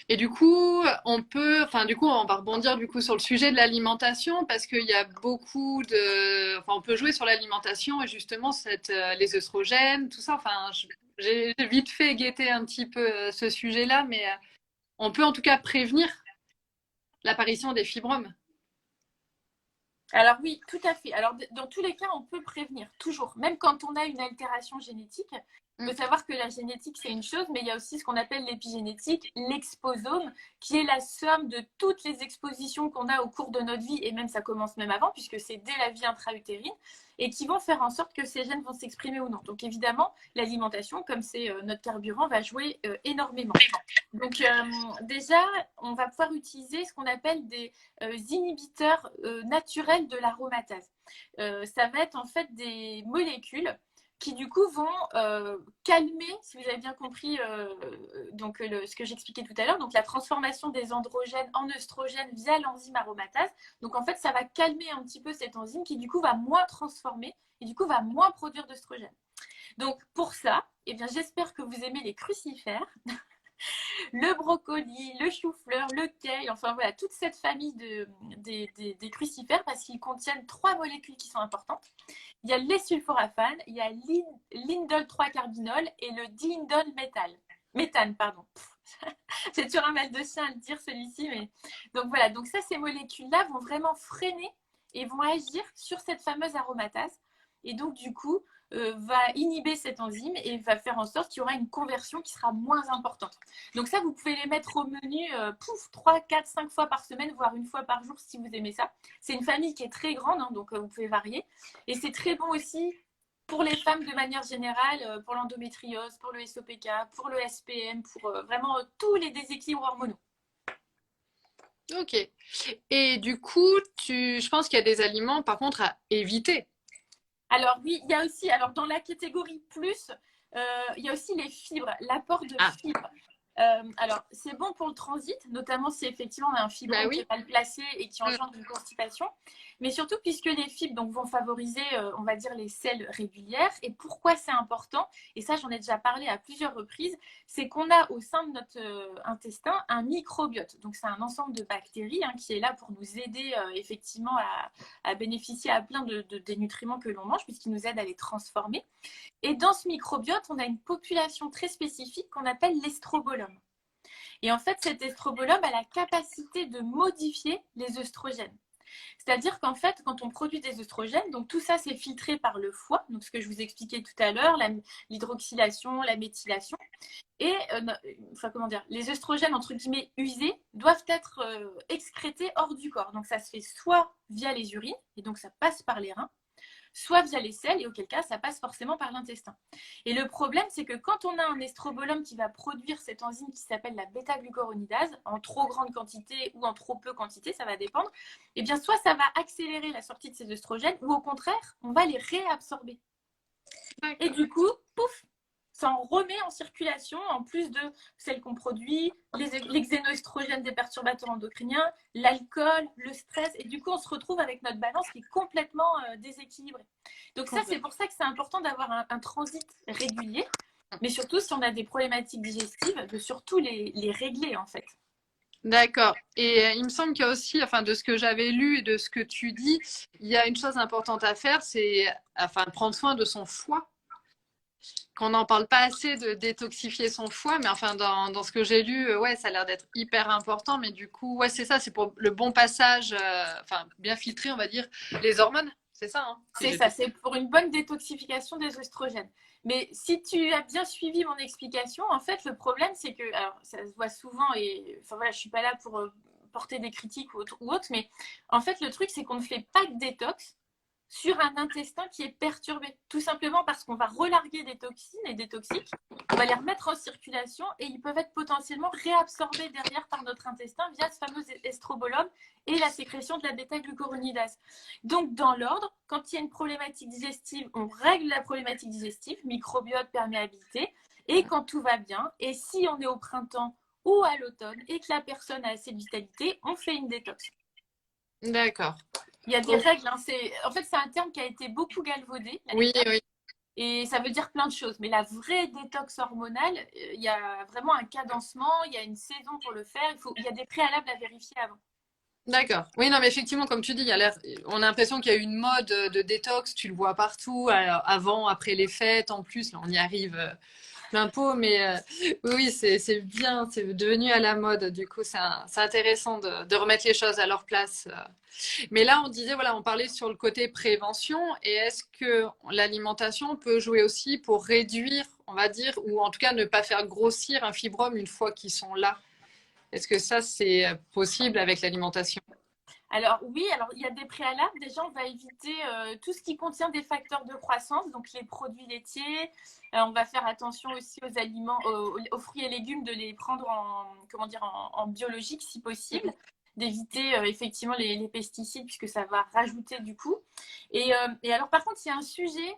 Speaker 2: Et du coup, on va rebondir du coup sur le sujet de l'alimentation parce qu'il y a beaucoup on peut jouer sur l'alimentation et justement les œstrogènes, tout ça. Enfin, j'ai vite fait guetter un petit peu ce sujet-là, mais on peut en tout cas prévenir l'apparition des fibromes.
Speaker 1: Alors oui, tout à fait. Alors dans tous les cas, on peut prévenir, toujours. Même quand on a une altération génétique, il faut savoir que la génétique, c'est une chose, mais il y a aussi ce qu'on appelle l'épigénétique, l'exposome, qui est la somme de toutes les expositions qu'on a au cours de notre vie, et même ça commence même avant, puisque c'est dès la vie intra-utérine, et qui vont faire en sorte que ces gènes vont s'exprimer ou non. Donc évidemment, l'alimentation, comme c'est notre carburant, va jouer énormément. Donc déjà, on va pouvoir utiliser ce qu'on appelle des inhibiteurs naturels de l'aromatase. Ça va être en fait des molécules qui du coup vont calmer, si vous avez bien compris ce que j'expliquais tout à l'heure, donc la transformation des androgènes en œstrogènes via l'enzyme aromatase. Donc en fait, ça va calmer un petit peu cette enzyme qui du coup va moins transformer et du coup va moins produire d'œstrogènes. Donc pour ça, eh bien, j'espère que vous aimez les crucifères. Le brocoli, le chou-fleur, le kale, enfin voilà, toute cette famille des crucifères parce qu'ils contiennent 3 molécules qui sont importantes. Il y a les sulforaphane, il y a l'indole 3-carbinol et le diindole méthane, pardon. J'ai toujours un mal de chien à le dire celui-ci, mais donc voilà, donc ça, ces molécules-là vont vraiment freiner et vont agir sur cette fameuse aromatase. Et donc du coup, va inhiber cette enzyme et va faire en sorte qu'il y aura une conversion qui sera moins importante. Donc ça, vous pouvez les mettre au menu 3, 4, 5 fois par semaine, voire une fois par jour si vous aimez ça. C'est une famille qui est très grande, hein, donc vous pouvez varier. Et c'est très bon aussi pour les femmes de manière générale, pour l'endométriose, pour le SOPK, pour le SPM, pour vraiment tous les déséquilibres hormonaux.
Speaker 2: Ok. Et du coup, je pense qu'il y a des aliments, par contre, à éviter.
Speaker 1: Alors oui, il y a aussi, alors dans la catégorie plus, il y a aussi les fibres, l'apport de
Speaker 2: Ah,
Speaker 1: fibres. Alors, c'est bon pour le transit, notamment si effectivement on a un
Speaker 2: bah
Speaker 1: fibrome qui
Speaker 2: oui.
Speaker 1: est mal placé et qui engendre une constipation, mais surtout puisque les fibres donc, vont favoriser, on va dire, les selles régulières. Et pourquoi c'est important? Et ça, j'en ai déjà parlé à plusieurs reprises, c'est qu'on a au sein de notre intestin un microbiote. Donc, c'est un ensemble de bactéries hein, qui est là pour nous aider effectivement à bénéficier à plein des nutriments que l'on mange, puisqu'ils nous aident à les transformer. Et dans ce microbiote, on a une population très spécifique qu'on appelle l'estrobolome. Et en fait, cet estrobolome a la capacité de modifier les œstrogènes. C'est-à-dire qu'en fait, quand on produit des œstrogènes, donc tout ça c'est filtré par le foie, donc ce que je vous expliquais tout à l'heure, l'hydroxylation, la méthylation, et enfin comment dire, les œstrogènes entre guillemets usés doivent être excrétés hors du corps. Donc ça se fait soit via les urines, et donc ça passe par les reins, soit via les selles, et auquel cas, ça passe forcément par l'intestin. Et le problème, c'est que quand on a un estrobolome qui va produire cette enzyme qui s'appelle la bêta-glucuronidase, en trop grande quantité ou en trop peu quantité, ça va dépendre, et bien soit ça va accélérer la sortie de ces œstrogènes, ou au contraire, on va les réabsorber. Et du coup, pouf, ça en remet en circulation, en plus de celles qu'on produit, les xénoestrogènes des perturbateurs endocriniens, l'alcool, le stress. Et du coup, on se retrouve avec notre balance qui est complètement déséquilibrée. Donc ça, c'est pour ça que c'est important d'avoir un transit régulier. Mais surtout, si on a des problématiques digestives, de surtout les régler, en fait.
Speaker 2: D'accord. Et il me semble qu'il y a aussi, enfin, de ce que j'avais lu et de ce que tu dis, il y a une chose importante à faire, c'est enfin, prendre soin de son foie. Qu'on n'en parle pas assez de détoxifier son foie, mais enfin, dans ce que j'ai lu, ouais, ça a l'air d'être hyper important. Mais du coup, ouais, c'est ça, c'est pour le bon passage, enfin, bien filtrer, on va dire, les hormones. C'est ça, hein, si
Speaker 1: C'est
Speaker 2: j'ai
Speaker 1: ça,
Speaker 2: tout.
Speaker 1: c'est pour une bonne détoxification des oestrogènes. Mais si tu as bien suivi mon explication, en fait, le problème, c'est que, alors, ça se voit souvent, et enfin voilà, je suis pas là pour porter des critiques ou autre, mais en fait, le truc, c'est qu'on ne fait pas de détox sur un intestin qui est perturbé. Tout simplement parce qu'on va relarguer des toxines et des toxiques, on va les remettre en circulation et ils peuvent être potentiellement réabsorbés derrière par notre intestin via ce fameux estrobolome et la sécrétion de la bêta-glucuronidase. Donc, dans l'ordre, quand il y a une problématique digestive, on règle la problématique digestive, microbiote, perméabilité, et quand tout va bien, et si on est au printemps ou à l'automne et que la personne a assez de vitalité, on fait une détox.
Speaker 2: D'accord.
Speaker 1: Il y a des
Speaker 2: Oh,
Speaker 1: règles. Hein. En fait, c'est un terme qui a été beaucoup galvaudé, la
Speaker 2: oui,
Speaker 1: détox.
Speaker 2: oui.
Speaker 1: Et ça veut dire plein de choses. Mais la vraie détox hormonale, il y a vraiment un cadencement, il y a une saison pour le faire. Il y a des préalables à vérifier avant.
Speaker 2: D'accord. Oui, non, mais effectivement, comme tu dis, on a l'impression qu'il y a une mode de détox, tu le vois partout, alors, avant, après les fêtes, en plus, là, on y arrive plein pot, mais oui, c'est bien, c'est devenu à la mode. Du coup, c'est intéressant de remettre les choses à leur place. Mais là, on disait, voilà, on parlait sur le côté prévention, et est-ce que l'alimentation peut jouer aussi pour réduire, on va dire, ou en tout cas ne pas faire grossir un fibrome une fois qu'ils sont là? Est-ce que ça, c'est possible avec l'alimentation?
Speaker 1: Alors oui, alors il y a des préalables. Déjà, on va éviter tout ce qui contient des facteurs de croissance, donc les produits laitiers. On va faire attention aussi aux aliments, aux fruits et légumes, de les prendre comment dire, en biologique si possible, d'éviter effectivement les pesticides puisque ça va rajouter du coup. Et alors par contre, il y a un sujet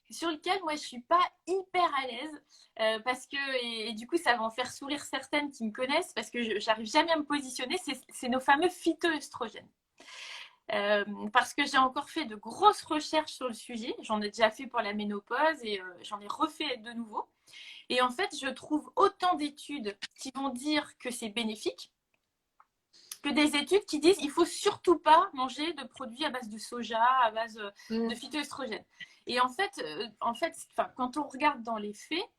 Speaker 1: sur lequel moi je suis pas hyper à l'aise parce que et du coup ça va en faire sourire certaines qui me connaissent parce que j'arrive jamais à me positionner, c'est nos fameux phytoestrogènes. Parce que j'ai encore fait de grosses recherches sur le sujet, j'en ai déjà fait pour la ménopause et j'en ai refait de nouveau. Et en fait, je trouve autant d'études qui vont dire que c'est bénéfique que des études qui disent qu'il ne faut surtout pas manger de produits à base de soja, à base de phytoestrogènes. Et quand on regarde dans les faits,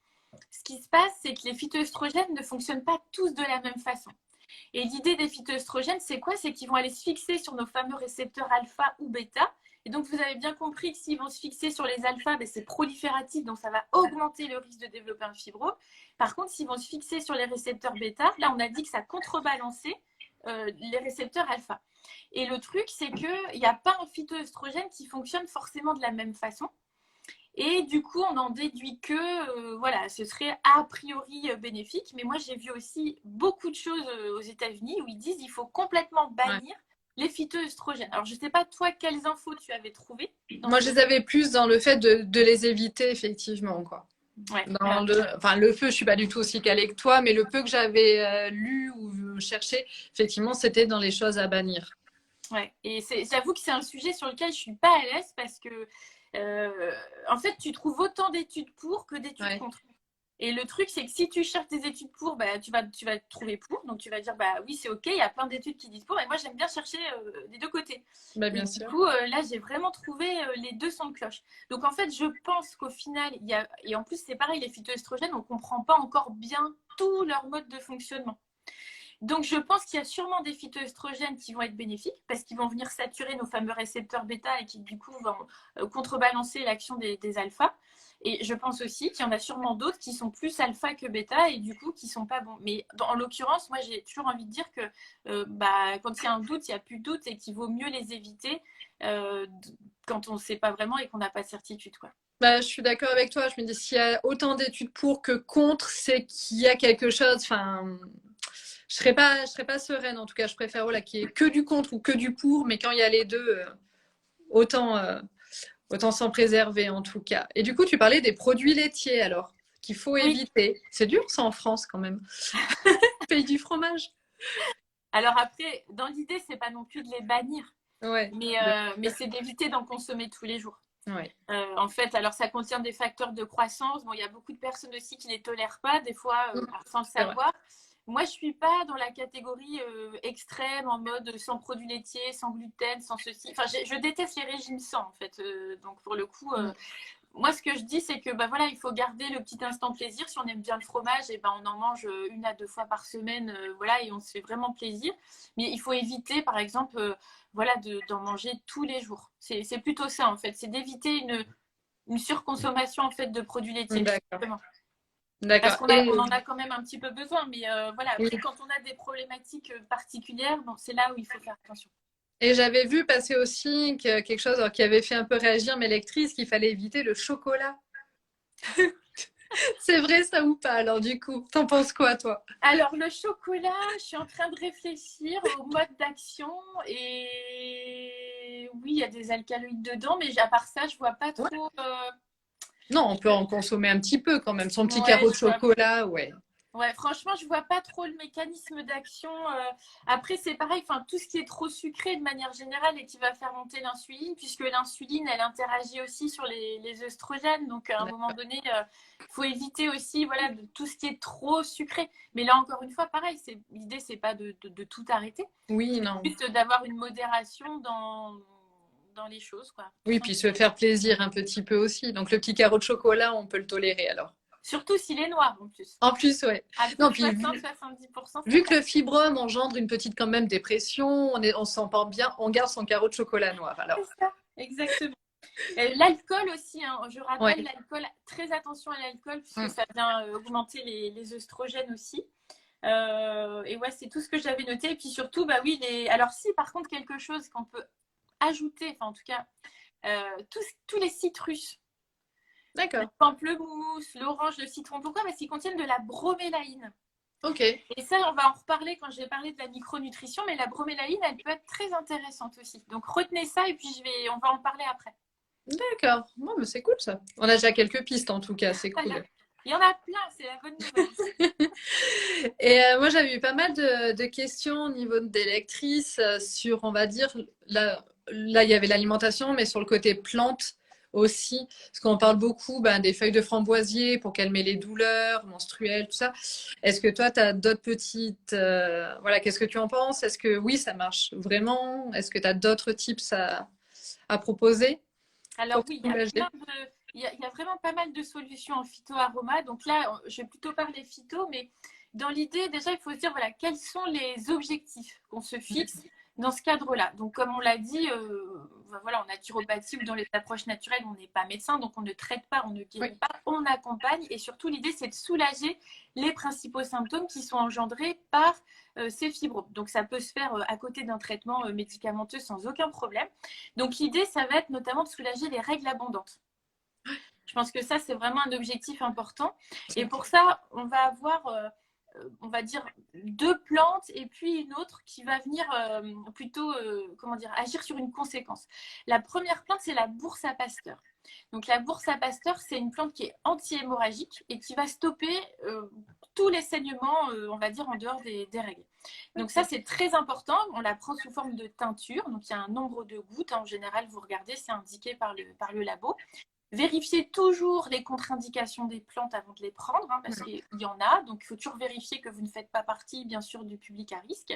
Speaker 1: ce qui se passe, c'est que les phytoestrogènes ne fonctionnent pas tous de la même façon. Et l'idée des phytoestrogènes, c'est quoi? C'est qu'ils vont aller se fixer sur nos fameux récepteurs alpha ou bêta. Et donc, vous avez bien compris que s'ils vont se fixer sur les alpha, ben, c'est prolifératif, donc ça va augmenter le risque de développer un fibrome. Par contre, s'ils vont se fixer sur les récepteurs bêta, là, on a dit que ça contrebalançait les récepteurs alpha. Et le truc, c'est qu'il n'y a pas un phytoestrogène qui fonctionne forcément de la même façon. Et du coup, on en déduit que voilà, ce serait a priori bénéfique. Mais moi, j'ai vu aussi beaucoup de choses aux États-Unis où ils disent qu'il faut complètement bannir les phytoestrogènes. Alors, je ne sais pas, toi, quelles infos tu avais trouvées?
Speaker 2: Moi, je les avais plus dans le fait de les éviter, effectivement, quoi.
Speaker 1: Ouais.
Speaker 2: Le feu, je suis pas du tout aussi calée que toi, mais le peu que j'avais lu ou cherché, effectivement, c'était dans les choses à bannir.
Speaker 1: Ouais. Et j'avoue que c'est un sujet sur lequel je suis pas à l'aise parce que en fait, tu trouves autant d'études pour que d'études contre. Et le truc, c'est que si tu cherches des études pour, bah, tu vas trouver pour. Donc, tu vas dire, bah oui, c'est OK, il y a plein d'études qui disent pour. Et moi, j'aime bien chercher des deux côtés.
Speaker 2: Bah, bien
Speaker 1: et
Speaker 2: sûr.
Speaker 1: Du coup, là, j'ai vraiment trouvé les deux sons de cloche. Donc, en fait, je pense qu'au final, il y a... Et en plus, c'est pareil, les phytoestrogènes, on ne comprend pas encore bien tout leur mode de fonctionnement. Donc, je pense qu'il y a sûrement des phytoestrogènes qui vont être bénéfiques parce qu'ils vont venir saturer nos fameux récepteurs bêta et qui, du coup, vont contrebalancer l'action des alphas. Et je pense aussi qu'il y en a sûrement d'autres qui sont plus alpha que bêta et du coup qui sont pas bons. Mais en l'occurrence, moi j'ai toujours envie de dire que quand il y a un doute, il n'y a plus de doute et qu'il vaut mieux les éviter quand on ne sait pas vraiment et qu'on n'a pas de certitude, quoi.
Speaker 2: Bah, je suis d'accord avec toi. Je me dis, s'il y a autant d'études pour que contre, c'est qu'il y a quelque chose. Enfin, je serais pas sereine. En tout cas, je préfère qu'il y ait que du contre ou que du pour. Mais quand il y a les deux, autant s'en préserver en tout cas. Et du coup, tu parlais des produits laitiers alors qu'il faut éviter. C'est dur ça en France quand même. Pays du fromage.
Speaker 1: Alors après, dans l'idée, c'est pas non plus de les bannir,
Speaker 2: Ouais.
Speaker 1: mais c'est d'éviter d'en consommer tous les jours.
Speaker 2: Ouais.
Speaker 1: En fait, alors ça contient des facteurs de croissance. Bon, il y a beaucoup de personnes aussi qui ne les tolèrent pas, des fois sans le savoir. Moi, je ne suis pas dans la catégorie extrême, en mode sans produits laitiers, sans gluten, sans ceci. Enfin, je déteste les régimes sans, en fait. Donc, pour le coup, moi, ce que je dis, c'est que voilà, il faut garder le petit instant plaisir. Si on aime bien le fromage, et on en mange 1 à 2 fois par semaine, voilà, et on se fait vraiment plaisir. Mais il faut éviter, par exemple, voilà, d'en manger tous les jours. C'est plutôt ça, en fait. C'est d'éviter une surconsommation, en fait, de produits laitiers.
Speaker 2: D'accord.
Speaker 1: Parce qu'on en a quand même un petit peu besoin. Mais voilà, après, quand on a des problématiques particulières, c'est là où il faut faire attention.
Speaker 2: Et j'avais vu passer aussi quelque chose qui avait fait un peu réagir mes lectrices, qu'il fallait éviter le chocolat. C'est vrai ça ou pas? Alors du coup, t'en penses quoi toi?
Speaker 1: Alors le chocolat, je suis en train de réfléchir au mode d'action et oui, il y a des alcaloïdes dedans, mais à part ça, je vois pas trop.
Speaker 2: Non, on peut en consommer un petit peu quand même. Son petit carreau de chocolat, ouais.
Speaker 1: Ouais, franchement, je vois pas trop le mécanisme d'action. Après, c'est pareil, tout ce qui est trop sucré de manière générale et qui va faire monter l'insuline, puisque l'insuline, elle interagit aussi sur les œstrogènes. Donc, à un moment donné, il faut éviter aussi voilà, de tout ce qui est trop sucré. Mais là, encore une fois, pareil, l'idée, c'est pas de tout arrêter.
Speaker 2: Oui, non.
Speaker 1: Juste d'avoir une modération dans les choses, quoi.
Speaker 2: Oui, puis se faire plaisir un petit peu aussi. Donc, le petit carreau de chocolat, on peut le tolérer alors.
Speaker 1: Surtout s'il est noir en plus.
Speaker 2: En plus, ouais.
Speaker 1: Non, puis 60-70%.
Speaker 2: Vu que le fibrome engendre une petite quand même dépression, on s'en porte bien, on garde son carreau de chocolat noir. Alors.
Speaker 1: C'est ça, exactement. L'alcool aussi, hein. Je rappelle l'alcool, très attention à l'alcool puisque ça vient augmenter les œstrogènes aussi. Et ouais, c'est tout ce que j'avais noté. Et puis surtout, oui, alors si par contre quelque chose qu'on peut ajouter, enfin en tout cas, tous les citrus.
Speaker 2: D'accord.
Speaker 1: Le pamplemousse, l'orange, le citron. Pourquoi? Parce qu'ils contiennent de la bromélaïne.
Speaker 2: Ok.
Speaker 1: Et ça, on va en reparler quand je vais parler de la micronutrition, mais la bromélaïne, elle peut être très intéressante aussi. Donc retenez ça et puis on va en parler après.
Speaker 2: D'accord. Bon, mais c'est cool ça. On a déjà quelques pistes en tout cas, c'est
Speaker 1: Voilà.
Speaker 2: cool.
Speaker 1: Il y en a plein, c'est la bonne nouvelle.
Speaker 2: Et moi, j'avais eu pas mal de questions au niveau des lectrices sur, on va dire, là, il y avait l'alimentation, mais sur le côté plantes aussi, parce qu'on parle beaucoup ben, des feuilles de framboisier pour calmer les douleurs menstruelles, tout ça. Est-ce que toi, tu as d'autres petites... voilà, qu'est-ce que tu en penses? Est-ce que oui, ça marche vraiment? Est-ce que tu as d'autres tips à proposer
Speaker 1: Alors
Speaker 2: pour te
Speaker 1: oui,
Speaker 2: soulager?
Speaker 1: il y a vraiment pas mal de solutions en phyto-aroma. Donc là, je vais plutôt parler phyto, mais dans l'idée, déjà, il faut se dire, voilà, quels sont les objectifs qu'on se fixe dans ce cadre-là. Donc, comme on l'a dit, voilà, en naturopathie ou dans les approches naturelles, on n'est pas médecin, donc on ne traite pas, on ne
Speaker 2: Oui,
Speaker 1: guérit pas, on accompagne. Et surtout, l'idée, c'est de soulager les principaux symptômes qui sont engendrés par ces fibromes. Donc, ça peut se faire à côté d'un traitement médicamenteux sans aucun problème. Donc l'idée, ça va être notamment de soulager les règles abondantes. Je pense que ça, c'est vraiment un objectif important. Et pour ça, on va avoir, on va dire, deux plantes et puis une autre qui va venir plutôt, comment dire, agir sur une conséquence. La première plante, c'est la bourse à Pasteur. Donc la bourse à Pasteur, c'est une plante qui est anti-hémorragique et qui va stopper tous les saignements, on va dire, en dehors des règles. Donc ça, c'est très important. On la prend sous forme de teinture. Donc il y a un nombre de gouttes. En général, vous regardez, c'est indiqué par le labo. Vérifiez toujours les contre-indications des plantes avant de les prendre, hein, parce qu'il y en a. Donc, il faut toujours vérifier que vous ne faites pas partie, bien sûr, du public à risque.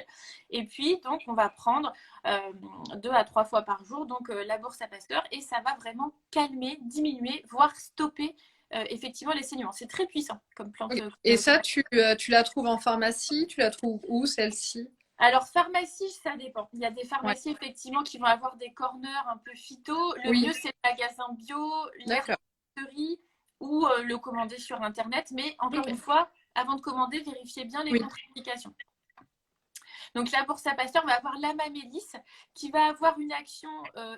Speaker 1: Et puis, donc, on va prendre 2 à 3 fois par jour, donc la bourse à Pasteur, et ça va vraiment calmer, diminuer, voire stopper effectivement les saignements. C'est très puissant comme plante.
Speaker 2: et ça, tu la trouves en pharmacie? Tu la trouves où, celle-ci?
Speaker 1: Alors, pharmacie, ça dépend. Il y a des
Speaker 2: Ouais,
Speaker 1: pharmacies, effectivement, qui vont avoir des corners un peu phyto. Le
Speaker 2: oui,
Speaker 1: mieux, c'est le magasin bio,
Speaker 2: d'accord.
Speaker 1: l'herberie ou le commander sur Internet. Mais encore
Speaker 2: Ok.
Speaker 1: une fois, avant de commander, vérifiez bien les
Speaker 2: Oui,
Speaker 1: contre-indications. Donc là, pour sa pasteur, on va avoir l'amamélis qui va avoir une action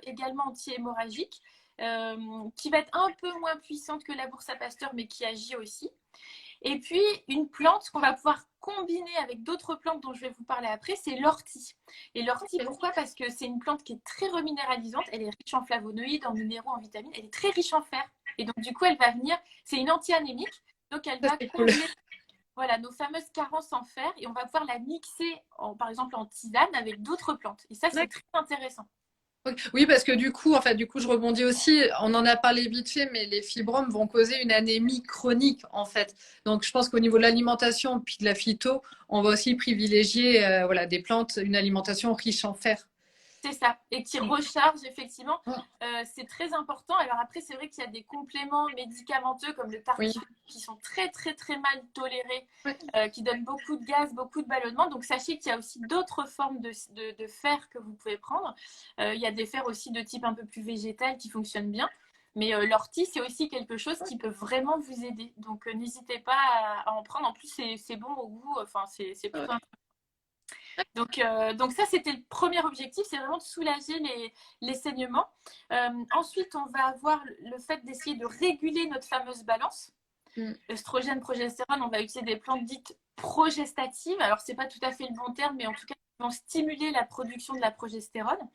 Speaker 1: également anti-hémorragique, qui va être un peu moins puissante que la bourse à pasteur, mais qui agit aussi. Et puis, une plante qu'on va pouvoir combiner avec d'autres plantes dont je vais vous parler après, c'est l'ortie. Et l'ortie, pourquoi? Parce que c'est une plante qui est très reminéralisante. Elle est riche en flavonoïdes, en minéraux, en vitamines. Elle est très riche en fer. Et donc, du coup, elle va venir, c'est une anti-anémique. Donc, elle
Speaker 2: ça
Speaker 1: va
Speaker 2: c'est cool.
Speaker 1: combler voilà, nos fameuses carences en fer et on va pouvoir la mixer, par exemple, en tisane avec d'autres plantes. Et ça, c'est très intéressant.
Speaker 2: Oui, parce que du coup, je rebondis aussi. On en a parlé vite fait, mais les fibromes vont causer une anémie chronique, en fait. Donc, je pense qu'au niveau de l'alimentation puis de la phyto, on va aussi privilégier, voilà, des plantes, une alimentation riche en fer.
Speaker 1: C'est ça. Et qui
Speaker 2: Mm.
Speaker 1: recharge, effectivement.
Speaker 2: Mm.
Speaker 1: C'est très important. Alors après, c'est vrai qu'il y a des compléments médicamenteux comme le
Speaker 2: Oui.
Speaker 1: tartiflette qui sont très, très, très mal tolérés,
Speaker 2: Ouais.
Speaker 1: qui donnent beaucoup de gaz, beaucoup de ballonnement. Donc sachez qu'il y a aussi d'autres formes de fer que vous pouvez prendre. Il y a des fers aussi de type un peu plus végétal qui fonctionnent bien. Mais l'ortie, c'est aussi quelque chose qui peut vraiment vous aider. Donc n'hésitez pas à en prendre. En plus, c'est bon au goût. Enfin, c'est
Speaker 2: Ouais.
Speaker 1: plutôt donc ça, c'était le premier objectif, c'est vraiment de soulager les saignements. Ensuite, on va avoir le fait d'essayer de réguler notre fameuse balance.
Speaker 2: Mm.
Speaker 1: Östrogène, progestérone, on va utiliser des plantes dites progestatives. Alors, ce n'est pas tout à fait le bon terme, mais en tout cas, ils vont stimuler la production de la progestérone.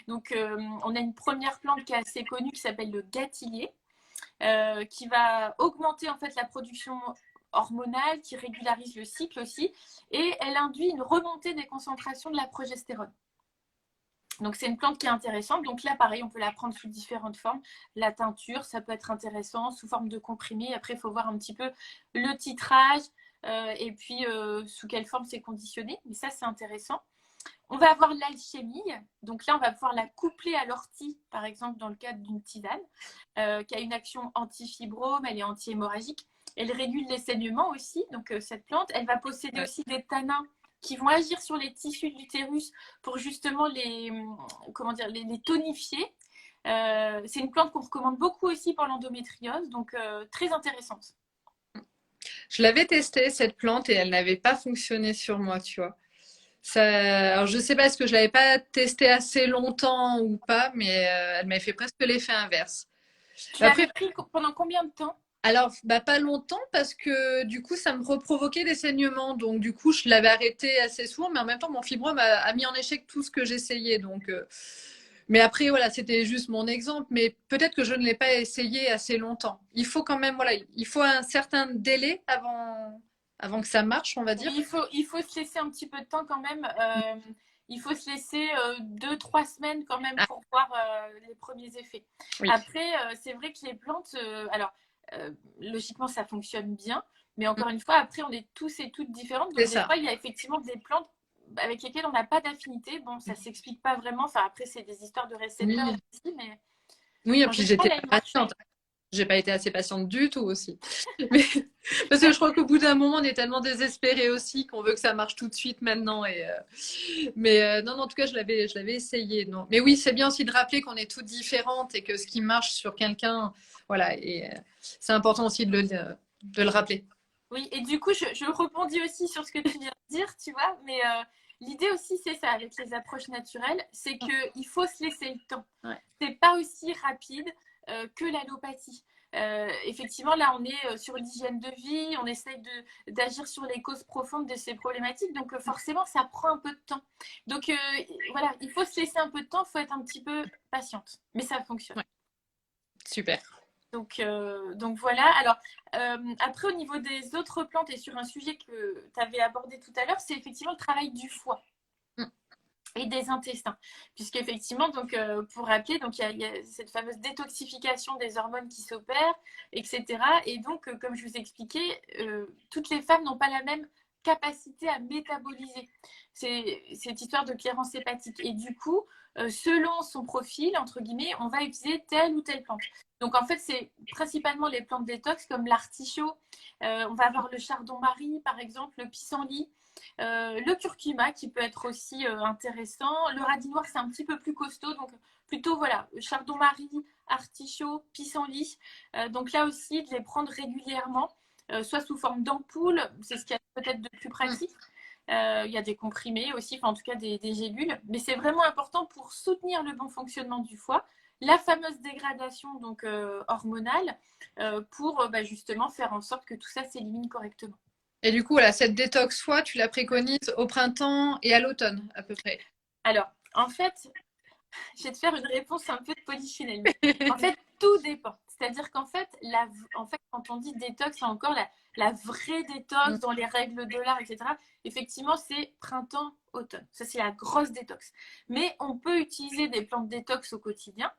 Speaker 1: Donc, on a une première plante qui est assez connue qui s'appelle le gâtillier, qui va augmenter en fait la production hormonale, qui régularise le cycle aussi, et elle induit une remontée des concentrations de la progestérone. Donc c'est une plante qui est intéressante. Donc là, pareil, on peut la prendre sous différentes formes. La teinture, ça peut être intéressant sous forme de comprimé. Après, il faut voir un petit peu le titrage et puis sous quelle forme c'est conditionné. Mais ça, c'est intéressant. On va avoir l'alchimie. Donc là, on va pouvoir la coupler à l'ortie, par exemple, dans le cadre d'une tisane, qui a une action anti-fibrome, elle est anti-hémorragique. Elle régule les saignements aussi. Donc cette plante, elle va posséder
Speaker 2: Ouais.
Speaker 1: aussi des tanins qui vont agir sur les tissus de l'utérus pour justement comment dire, les tonifier. C'est une plante qu'on recommande beaucoup aussi pour l'endométriose, donc très intéressante.
Speaker 2: Je l'avais testée, cette plante, et elle n'avait pas fonctionné sur moi, tu vois. Ça, alors je sais pas, est-ce que je l'avais pas testée assez longtemps ou pas, mais elle m'avait fait presque l'effet inverse.
Speaker 1: Tu l'avais
Speaker 2: Après,
Speaker 1: pris pendant combien de temps?
Speaker 2: alors, bah, pas longtemps parce que du coup, ça me reprovoquait des saignements. Donc, du coup, je l'avais arrêté assez souvent, mais en même temps, mon fibrome a mis en échec tout ce que j'essayais. Donc,
Speaker 3: Mais après, voilà, c'était juste mon exemple, mais peut-être que je ne l'ai pas essayé assez longtemps. Il faut quand même, voilà, il faut un certain délai avant que ça marche, on va dire.
Speaker 1: Oui, il faut se laisser un petit peu de temps quand même. Il faut se laisser 2, 3 semaines quand même
Speaker 3: Ah,
Speaker 1: pour voir les premiers effets.
Speaker 3: oui,
Speaker 1: Après, c'est vrai que les plantes, alors logiquement ça fonctionne bien, mais encore une fois, après on est tous et toutes différentes.
Speaker 3: c'est
Speaker 1: Donc des
Speaker 3: ça.
Speaker 1: fois, il y a effectivement des plantes avec lesquelles on n'a pas d'affinité. Bon, ça s'explique pas vraiment. Enfin, après, c'est des histoires de récepteurs
Speaker 3: Oui,
Speaker 1: aussi, mais
Speaker 3: oui, et
Speaker 1: en
Speaker 3: puis
Speaker 1: général,
Speaker 3: j'étais
Speaker 1: elles
Speaker 3: pas
Speaker 1: marchent.
Speaker 3: patiente. J'ai pas été assez patiente du tout aussi. Mais, parce que je crois qu'au bout d'un moment, on est tellement désespéré aussi qu'on veut que ça marche tout de suite maintenant. Mais non, non, en tout cas, je l'avais essayé. Non. Mais oui, c'est bien aussi de rappeler qu'on est toutes différentes et que ce qui marche sur quelqu'un, voilà, et c'est important aussi de le rappeler.
Speaker 1: Oui, et du coup, je rebondis aussi sur ce que tu viens de dire, tu vois, mais l'idée aussi, c'est ça, avec les approches naturelles, c'est qu'il faut se laisser le temps.
Speaker 3: Ouais.
Speaker 1: C'est pas aussi rapide que l'allopathie. Effectivement, là, on est sur l'hygiène de vie, on essaye d'agir sur les causes profondes de ces problématiques, donc forcément, ça prend un peu de temps. Donc voilà, il faut se laisser un peu de temps, il faut être un petit peu patiente, mais ça fonctionne.
Speaker 3: Ouais. Super.
Speaker 1: Donc voilà. Alors, après, au niveau des autres plantes et sur un sujet que tu avais abordé tout à l'heure, c'est effectivement le travail du foie
Speaker 3: Mm.
Speaker 1: et des intestins. Puisqu'effectivement, donc, pour rappeler, donc, il y a cette fameuse détoxification des hormones qui s'opère, etc. Et donc, comme je vous expliquais, toutes les femmes n'ont pas la même capacité à métaboliser. C'est cette histoire de clairance hépatique. Et du coup, selon son profil, entre guillemets, on va utiliser telle ou telle plante. Donc en fait, c'est principalement les plantes détox comme l'artichaut. On va avoir le chardon-marie, par exemple, le pissenlit, le curcuma qui peut être aussi intéressant. Le radis noir, c'est un petit peu plus costaud. Donc plutôt, voilà, chardon-marie, artichaut, pissenlit. Donc là aussi, de les prendre régulièrement, soit sous forme d'ampoule, c'est ce qui est peut-être de plus
Speaker 3: Mm.
Speaker 1: pratique. Il y a des comprimés aussi, enfin, en tout cas des gélules. Mais c'est vraiment important pour soutenir le bon fonctionnement du foie, la fameuse dégradation donc hormonale pour justement faire en sorte que tout ça s'élimine correctement.
Speaker 3: Et du coup, voilà, cette détox foie, tu la préconises au printemps et à l'automne, à peu près.
Speaker 1: Alors, en fait, je vais te faire une réponse un peu de polichinelle. Mais en fait, tout dépend. C'est-à-dire qu'en fait, quand on dit détox, là encore, la vraie
Speaker 3: Mm.
Speaker 1: détox dans les règles de l'art, etc., effectivement, c'est printemps-automne. Ça, c'est la grosse détox. Mais on peut utiliser des plantes détox au quotidien.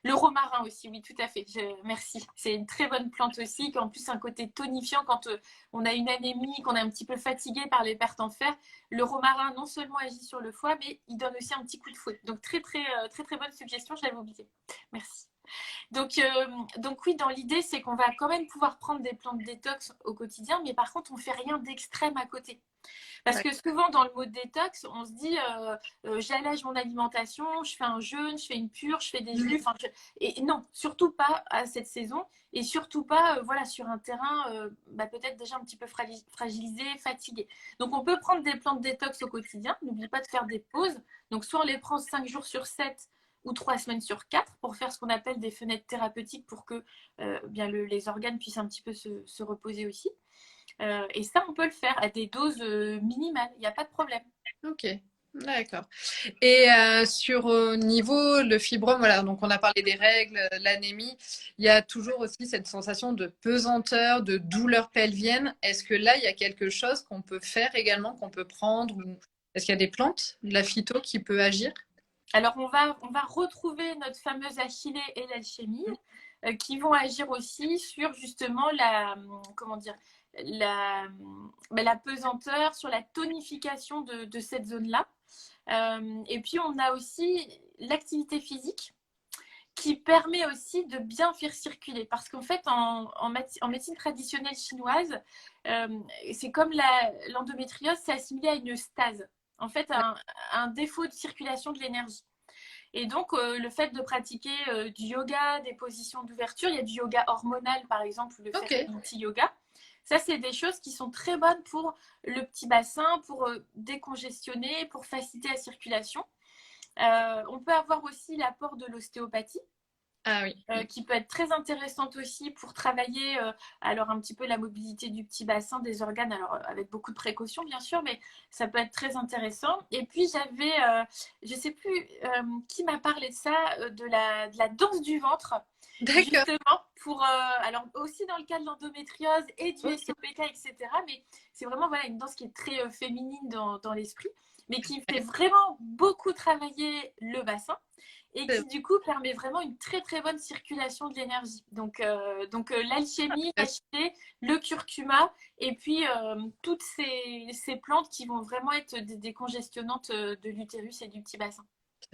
Speaker 1: Le romarin aussi, oui, tout à fait. Merci. C'est une très bonne plante aussi, qui a en plus un côté tonifiant quand on a une anémie, qu'on est un petit peu fatigué par les pertes en fer. Le romarin non seulement agit sur le foie, mais il donne aussi un petit coup de fouet. Donc très très très très bonne suggestion, je l'avais oublié. Merci. Donc oui, dans l'idée, c'est qu'on va quand même pouvoir prendre des plantes détox au quotidien, mais par contre, on fait rien d'extrême à côté. Parce que souvent, dans le mot détox, on se dit j'allège mon alimentation, je fais un jeûne, je fais une purge, je fais des jus. Et non, surtout pas à cette saison. Et surtout pas voilà, sur un terrain peut-être déjà un petit peu fragilisé, fatigué. Donc, on peut prendre des plantes détox au quotidien. N'oublie pas de faire des pauses. Donc, soit on les prend 5 jours sur 7 ou 3 semaines sur 4 pour faire ce qu'on appelle des fenêtres thérapeutiques pour que les organes puissent un petit peu se reposer aussi. Et ça, on peut le faire à des doses minimales, il n'y a pas de problème.
Speaker 3: Ok, d'accord. Et sur au niveau le fibrome, voilà, donc on a parlé des règles, l'anémie, il y a toujours aussi cette sensation de pesanteur, de douleur pelvienne. Est-ce que là, il y a quelque chose qu'on peut faire également, qu'on peut prendre ou est-ce qu'il y a des plantes, de la phyto qui peut agir?
Speaker 1: Alors, on va retrouver notre fameuse achillée et l'alchimie qui vont agir aussi sur justement comment dire, la pesanteur, sur la tonification de cette zone-là. Et puis, on a aussi l'activité physique qui permet aussi de bien faire circuler. Parce qu'en fait, en médecine traditionnelle chinoise, c'est comme l'endométriose, c'est assimilé à une stase. En fait, un défaut de circulation de l'énergie. Et donc, le fait de pratiquer du yoga, des positions d'ouverture, il y a du yoga hormonal, par exemple, le
Speaker 3: Ok,
Speaker 1: fertility yoga. Ça, c'est des choses qui sont très bonnes pour le petit bassin, pour décongestionner, pour faciliter la circulation. On peut avoir aussi l'apport de l'ostéopathie
Speaker 3: Ah oui.
Speaker 1: Qui peut être très intéressante aussi pour travailler alors un petit peu la mobilité du petit bassin, des organes, alors avec beaucoup de précautions bien sûr, mais ça peut être très intéressant. Et puis j'avais, je sais plus qui m'a parlé de ça, de la danse du ventre,
Speaker 3: D'accord.
Speaker 1: justement pour, alors aussi dans le cas de l'endométriose et du
Speaker 3: Ok.
Speaker 1: SOPK, etc. Mais c'est vraiment voilà, une danse qui est très féminine dans l'esprit, mais qui fait vraiment beaucoup travailler le bassin et qui du coup permet vraiment une très très bonne circulation de l'énergie. Donc l'alchimie, l'HT, le curcuma et puis toutes ces plantes qui vont vraiment être des congestionnantes de l'utérus et du petit bassin.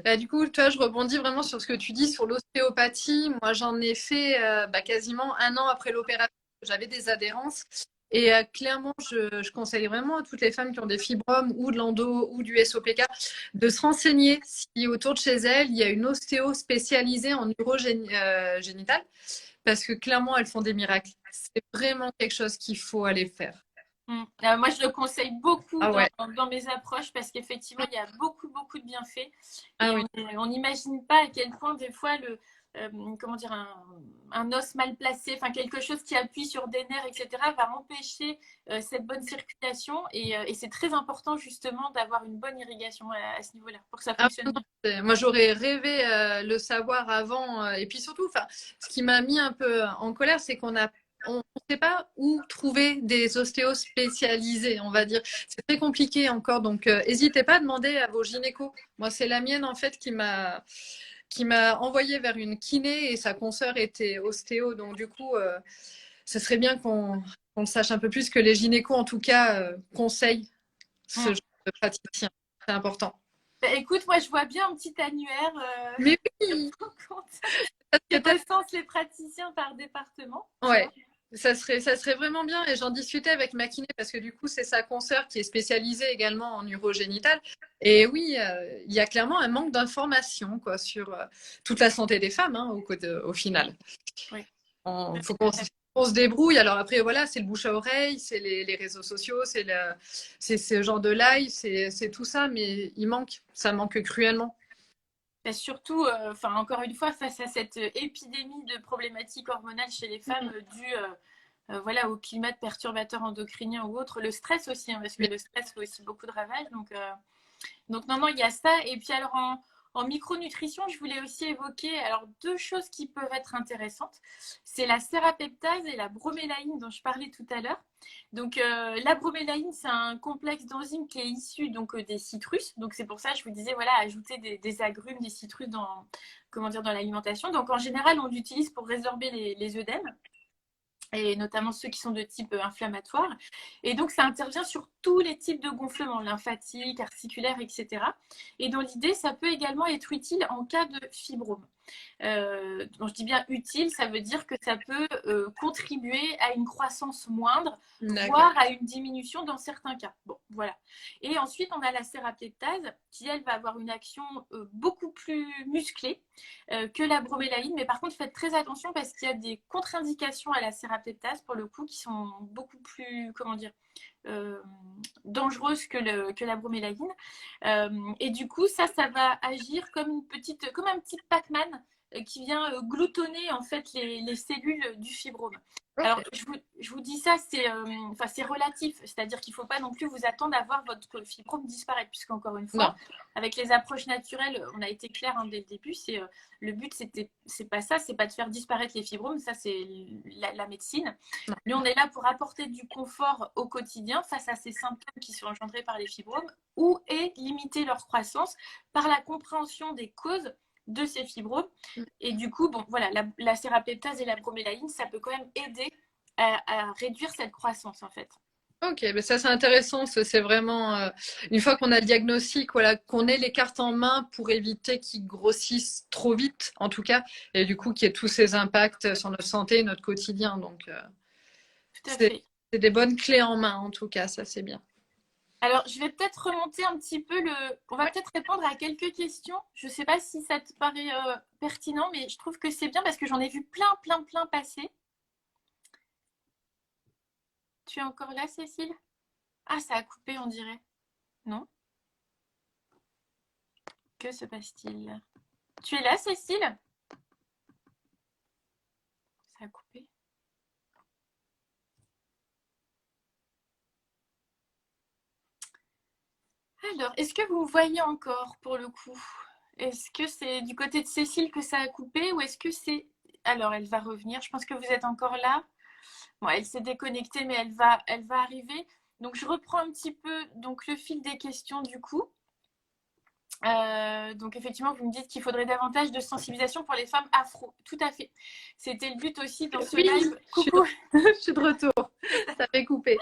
Speaker 3: Bah, du coup, toi, je rebondis vraiment sur ce que tu dis sur l'ostéopathie. Moi, j'en ai fait quasiment un an après l'opération. J'avais des adhérences. Et clairement, je conseille vraiment à toutes les femmes qui ont des fibromes ou de l'endo ou du SOPK de se renseigner si autour de chez elles, il y a une ostéo spécialisée en urogénital parce que clairement, elles font des miracles. C'est vraiment quelque chose qu'il faut aller faire.
Speaker 1: Moi, je le conseille beaucoup
Speaker 3: Ah ouais.
Speaker 1: dans mes approches parce qu'effectivement, il y a beaucoup, beaucoup de bienfaits.
Speaker 3: Ah
Speaker 1: Et
Speaker 3: oui.
Speaker 1: on n'imagine pas à quel point, des fois, comment dire, un os mal placé, enfin quelque chose qui appuie sur des nerfs, etc., va empêcher cette bonne circulation. Et c'est très important, justement, d'avoir une bonne irrigation à ce niveau-là pour que ça
Speaker 3: Ah
Speaker 1: fonctionne
Speaker 3: non,
Speaker 1: bien.
Speaker 3: moi, j'aurais rêvé le savoir avant. Et puis surtout, enfin, ce qui m'a mis un peu en colère, c'est on sait pas où trouver des ostéos spécialisés, on va dire. C'est très compliqué encore, donc n'hésitez pas à demander à vos gynécos. Moi, c'est la mienne en fait qui m'a envoyé vers une kiné et sa consoeur était ostéo, donc du coup, ce serait bien qu'on le sache un peu plus que les gynécos, en tout cas, conseillent ce
Speaker 1: Mm.
Speaker 3: genre de praticien. C'est important.
Speaker 1: Bah, écoute, moi, je vois bien un petit annuaire
Speaker 3: Mais oui, ça
Speaker 1: qui
Speaker 3: serait tellement-
Speaker 1: recense les praticiens par département, tu
Speaker 3: ouais,
Speaker 1: vois.
Speaker 3: ça serait vraiment bien. Et j'en discutais avec ma kiné parce que du coup, c'est sa consoeur qui est spécialisée également en urogénital. Et oui, il y a clairement un manque d'informations quoi, sur toute la santé des femmes hein, au final.
Speaker 1: Oui.
Speaker 3: Il faut qu'on se débrouille. Alors après, voilà, c'est le bouche à oreille, c'est les réseaux sociaux, c'est ce genre de live, c'est tout ça, mais ça manque cruellement.
Speaker 1: Et surtout, enfin, encore une fois, face à cette épidémie de problématiques hormonales chez les femmes dues voilà, au climat de perturbateurs endocriniens ou autres, le stress aussi, hein, parce que
Speaker 3: Mais
Speaker 1: le stress fait aussi beaucoup de ravages. Donc non, non, il y a ça. Et puis alors en micronutrition, je voulais aussi évoquer alors deux choses qui peuvent être intéressantes. C'est la sérapeptase et la bromélaïne dont je parlais tout à l'heure. Donc la bromélaïne, c'est un complexe d'enzymes qui est issu donc des citrus. Donc c'est pour ça que je vous disais voilà, ajouter des agrumes, des citrus dans comment dire dans l'alimentation. Donc en général, on l'utilise pour résorber les œdèmes et notamment ceux qui sont de type inflammatoire. Et donc, ça intervient sur tous les types de gonflements, lymphatique, articulaire, etc. Et dans l'idée, ça peut également être utile en cas de fibrome. Donc je dis bien utile, ça veut dire que ça peut contribuer à une croissance moindre,
Speaker 3: d'accord.
Speaker 1: voire à une diminution dans certains cas. Bon, voilà. Et ensuite, on a la sérapeptase qui, elle, va avoir une action beaucoup plus musclée que la bromélaïne. Mais par contre, faites très attention parce qu'il y a des contre-indications à la sérapeptase, pour le coup, qui sont beaucoup plus, comment dire, euh, dangereuses que la bromélaïne. Et du coup, ça va agir comme comme un petit Pac-Man qui vient gloutonner en fait les cellules du fibrome. Alors,
Speaker 3: Ok.
Speaker 1: je vous dis ça, c'est relatif, c'est-à-dire qu'il ne faut pas non plus vous attendre à voir votre fibrome disparaître, puisqu'encore une fois,
Speaker 3: Non.
Speaker 1: avec les approches naturelles, on a été clair hein, dès le début, le but, c'est pas ça, c'est pas de faire disparaître les fibromes, ça c'est la médecine. Mais on est là pour apporter du confort au quotidien face à ces symptômes qui sont engendrés par les fibromes ou et limiter leur croissance par la compréhension des causes de ces fibromes. Et du coup, bon, voilà, la sérapeptase et la bromélaïne, ça peut quand même aider à réduire cette croissance, en fait.
Speaker 3: Ok, mais ça c'est intéressant. C'est vraiment une fois qu'on a le diagnostic, voilà, qu'on ait les cartes en main pour éviter qu'ils grossissent trop vite, en tout cas, et du coup qu'il y ait tous ces impacts sur notre santé et notre quotidien. Donc
Speaker 1: Tout à
Speaker 3: c'est
Speaker 1: fait.
Speaker 3: c'est des bonnes clés en main, en tout cas, ça c'est bien.
Speaker 1: Alors, je vais peut-être remonter un petit peu On va
Speaker 3: Ouais.
Speaker 1: peut-être répondre à quelques questions. Je ne sais pas si ça te paraît pertinent, mais je trouve que c'est bien parce que j'en ai vu plein, plein, plein passer. Tu es encore là, Cécile? Ah, ça a coupé, on dirait. Non? Que se passe-t-il? Tu es là, Cécile? Ça a coupé. Alors, est-ce que vous me voyez encore pour le coup? Est-ce que c'est du côté de Cécile que ça a coupé ou est-ce que c'est... Alors, elle va revenir. Je pense que vous êtes encore là. Bon, elle s'est déconnectée, mais elle va arriver. Donc, je reprends un petit peu donc, le fil des questions du coup. Donc effectivement, vous me dites qu'il faudrait davantage de sensibilisation pour les femmes afro. Tout à fait. C'était le but aussi dans ce live. Coucou.
Speaker 3: Je suis de retour. Ça fait couper.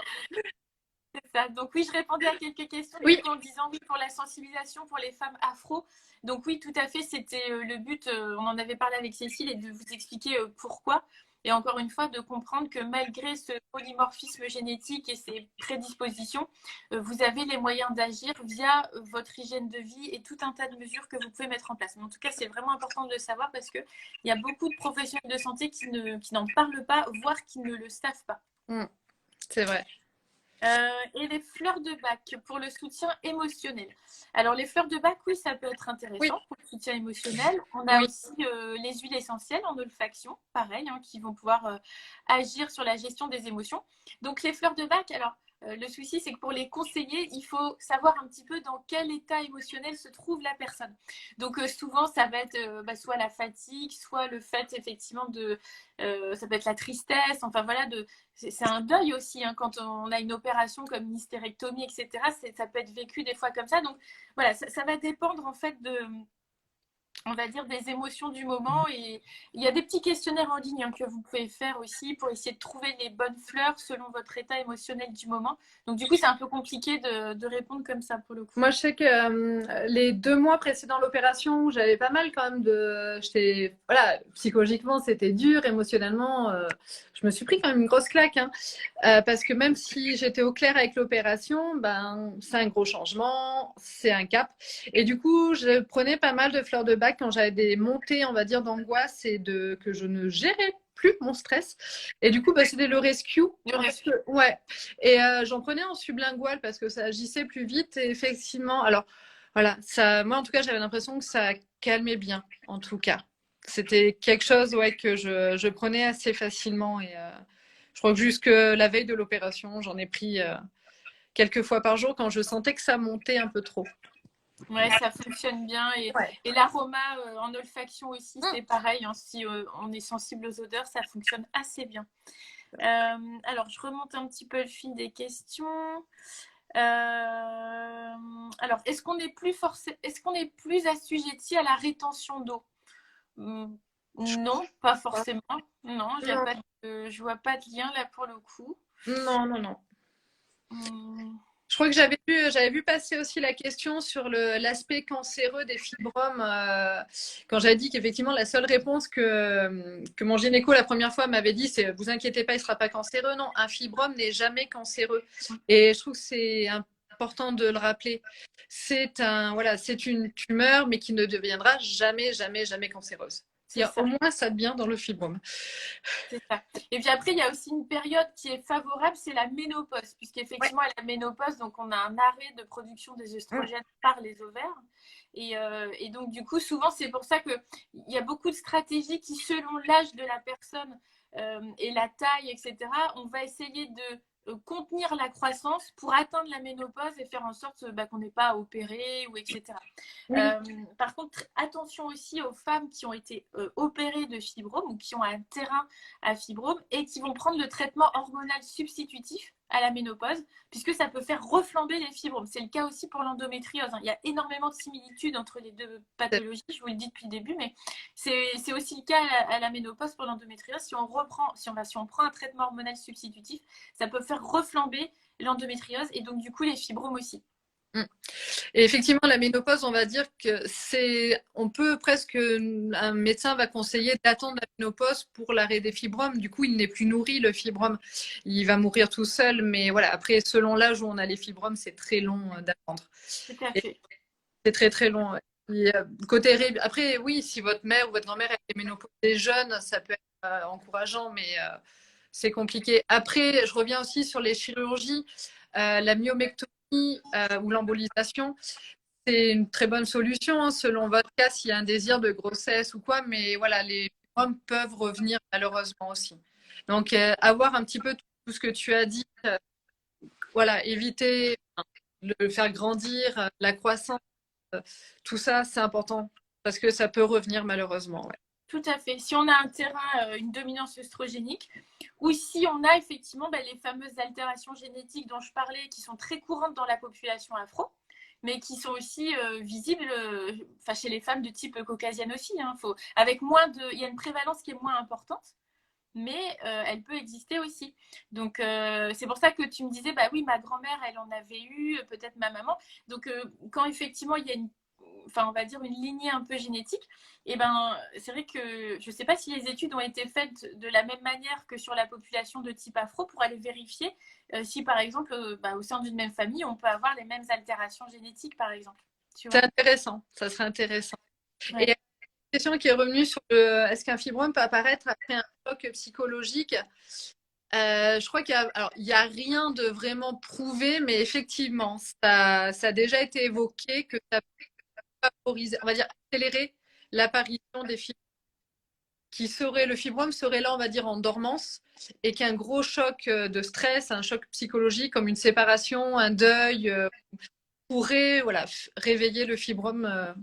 Speaker 1: C'est ça. Donc oui, je répondais à quelques questions
Speaker 3: Oui.
Speaker 1: en disant oui pour la sensibilisation pour les femmes afro. Donc oui, tout à fait, c'était le but. On en avait parlé avec Cécile et de vous expliquer pourquoi. Et encore une fois, de comprendre que malgré ce polymorphisme génétique et ces prédispositions, vous avez les moyens d'agir via votre hygiène de vie et tout un tas de mesures que vous pouvez mettre en place. Mais en tout cas, c'est vraiment important de le savoir parce qu'il y a beaucoup de professionnels de santé qui n'en parlent pas, voire qui ne le savent pas.
Speaker 3: C'est vrai.
Speaker 1: Et les fleurs de bac pour le soutien émotionnel. Alors, les fleurs de bac, oui, ça peut être intéressant pour le soutien émotionnel. On a aussi les huiles essentielles en olfaction, pareil, hein, qui vont pouvoir agir sur la gestion des émotions. Donc, les fleurs de bac, alors, le souci, c'est que pour les conseiller, il faut savoir un petit peu dans quel état émotionnel se trouve la personne. Donc, souvent, ça va être soit la fatigue, soit le fait, effectivement, ça peut être la tristesse, enfin voilà, c'est un deuil aussi hein, quand on a une opération comme une hystérectomie, etc. Ça peut être vécu des fois comme ça. Donc voilà, ça va dépendre en fait on va dire, des émotions du moment. Et il y a des petits questionnaires en ligne hein, que vous pouvez faire aussi pour essayer de trouver les bonnes fleurs selon votre état émotionnel du moment. Donc du coup, c'est un peu compliqué de répondre comme ça pour le coup.
Speaker 3: Moi, je sais que les 2 mois précédant l'opération, j'avais pas mal quand même voilà, psychologiquement, c'était dur, émotionnellement, je me suis pris quand même une grosse claque. Hein. Parce que même si j'étais au clair avec l'opération, ben, c'est un gros changement, c'est un cap. Et du coup, je prenais pas mal de fleurs de bac quand j'avais des montées, on va dire, d'angoisse et que je ne gérais plus mon stress. Et du coup, bah, c'était le rescue. Ouais. Et j'en prenais en sublingual parce que ça agissait plus vite. Et effectivement, alors voilà, moi en tout cas, j'avais l'impression que ça calmait bien, en tout cas. C'était quelque chose que je prenais assez facilement. Et je crois que jusque la veille de l'opération, j'en ai pris quelques fois par jour quand je sentais que ça montait un peu trop.
Speaker 1: Ouais, ça fonctionne bien. Et l'aroma en olfaction aussi, c'est pareil. Hein, si on est sensible aux odeurs, ça fonctionne assez bien. Alors, je remonte un petit peu le fil des questions. Alors, est-ce qu'on est plus assujetti à la rétention d'eau? Non, pas forcément. Non, je vois pas de lien là pour le coup.
Speaker 3: Non. Je crois que j'avais vu passer aussi la question sur l'aspect cancéreux des fibromes quand j'avais dit qu'effectivement la seule réponse que mon gynéco la première fois m'avait dit c'est vous inquiétez pas, il sera pas cancéreux. Non, un fibrome n'est jamais cancéreux. Et je trouve que c'est important de le rappeler. C'est une tumeur mais qui ne deviendra jamais cancéreuse. Au moins ça devient dans le fibrome.
Speaker 1: C'est ça. Et puis après, il y a aussi une période qui est favorable, c'est la ménopause, puisqu'effectivement, à la ménopause, donc on a un arrêt de production des œstrogènes par les ovaires. Et donc, du coup, souvent, c'est pour ça qu'il y a beaucoup de stratégies qui, selon l'âge de la personne et la taille, etc., on va essayer de contenir la croissance pour atteindre la ménopause et faire en sorte qu'on n'ait pas à opérer ou etc. Par contre, attention aussi aux femmes qui ont été opérées de fibromes ou qui ont un terrain à fibrome et qui vont prendre le traitement hormonal substitutif à la ménopause, puisque ça peut faire reflamber les fibromes. C'est le cas aussi pour l'endométriose. Il y a énormément de similitudes entre les deux pathologies, je vous le dis depuis le début, mais c'est aussi le cas à la ménopause pour l'endométriose. Si on prend un traitement hormonal substitutif, ça peut faire reflamber l'endométriose et donc du coup les fibromes aussi.
Speaker 3: Et effectivement, la ménopause, on va dire que on peut presque, un médecin va conseiller d'attendre la ménopause pour l'arrêt des fibromes. Du coup, il n'est plus nourri, le fibrome. Il va mourir tout seul. Mais voilà, après, selon l'âge où on a les fibromes, c'est très long d'attendre. C'est très, très long. Après, oui, si votre mère ou votre grand-mère est ménopausée jeune, ça peut être encourageant, mais c'est compliqué. Après, je reviens aussi sur les chirurgies. La myomectomie ou l'embolisation, c'est une très bonne solution hein, selon votre cas, s'il y a un désir de grossesse ou quoi. Mais voilà, les fibromes peuvent revenir malheureusement aussi. Donc, avoir un petit peu tout ce que tu as dit, voilà, éviter de le faire grandir, la croissance, tout ça, c'est important parce que ça peut revenir malheureusement. Ouais.
Speaker 1: Tout à fait. Si on a un terrain, une dominance œstrogénique, ou si on a effectivement les fameuses altérations génétiques dont je parlais, qui sont très courantes dans la population afro, mais qui sont aussi visibles chez les femmes de type caucasienne aussi. Hein. Il y a une prévalence qui est moins importante, mais elle peut exister aussi. Donc, c'est pour ça que tu me disais, bah oui, ma grand-mère, elle en avait eu, peut-être ma maman. Donc, quand effectivement, il y a on va dire une lignée un peu génétique, et ben, c'est vrai que je ne sais pas si les études ont été faites de la même manière que sur la population de type afro pour aller vérifier si, par exemple, au sein d'une même famille, on peut avoir les mêmes altérations génétiques, par exemple.
Speaker 3: C'est intéressant, ça serait intéressant.
Speaker 1: Ouais.
Speaker 3: Et une question qui est revenue sur le est-ce qu'un fibrome peut apparaître après un choc psychologique? Je crois qu'il y a rien de vraiment prouvé, mais effectivement, ça a déjà été évoqué que ça peut favoriser, on va dire, accélérer l'apparition des fibromes le fibrome serait là, on va dire, en dormance, et qu'un gros choc de stress, un choc psychologique comme une séparation, un deuil, pourrait réveiller le fibrome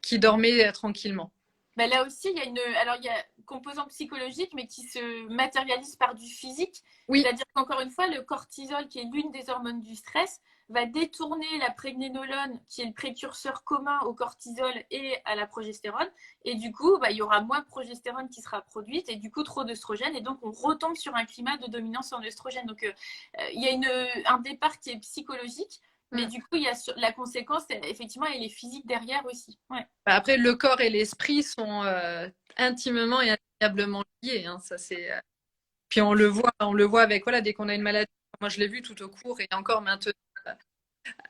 Speaker 3: qui dormait tranquillement.
Speaker 1: Ben là aussi, il y a une composante psychologique, mais qui se matérialise par du physique.
Speaker 3: Oui.
Speaker 1: C'est-à-dire qu'encore une fois, le cortisol, qui est l'une des hormones du stress, va détourner la prégnénolone, qui est le précurseur commun au cortisol et à la progestérone. Et du coup, il y aura moins de progestérone qui sera produite et du coup, trop d'œstrogène. Et donc, on retombe sur un climat de dominance en œstrogène. Donc, il y a un départ qui est psychologique. Mais du coup, il y a la conséquence, effectivement, elle est physique derrière aussi. Ouais.
Speaker 3: Après, le corps et l'esprit sont intimement et indéniablement liés. Hein, ça, c'est... Puis on le voit avec, dès qu'on a une maladie. Moi, je l'ai vu tout au cours et encore maintenant.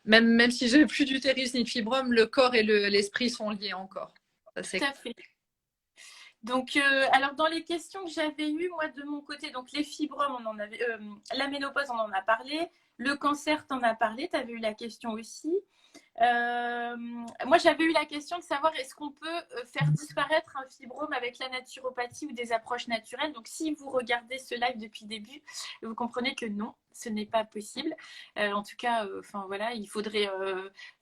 Speaker 3: Même si j'ai plus d'utérus ni de fibrome, le corps et l'esprit sont liés encore. Ça,
Speaker 1: tout à fait. Donc, alors dans les questions que j'avais eues, moi de mon côté, donc les fibromes, la ménopause, on en a parlé. Le cancer, tu en as parlé, tu avais eu la question aussi. Moi, j'avais eu la question de savoir est-ce qu'on peut faire disparaître un fibrome avec la naturopathie ou des approches naturelles. Donc, si vous regardez ce live depuis le début, vous comprenez que non, ce n'est pas possible. En tout cas, il faudrait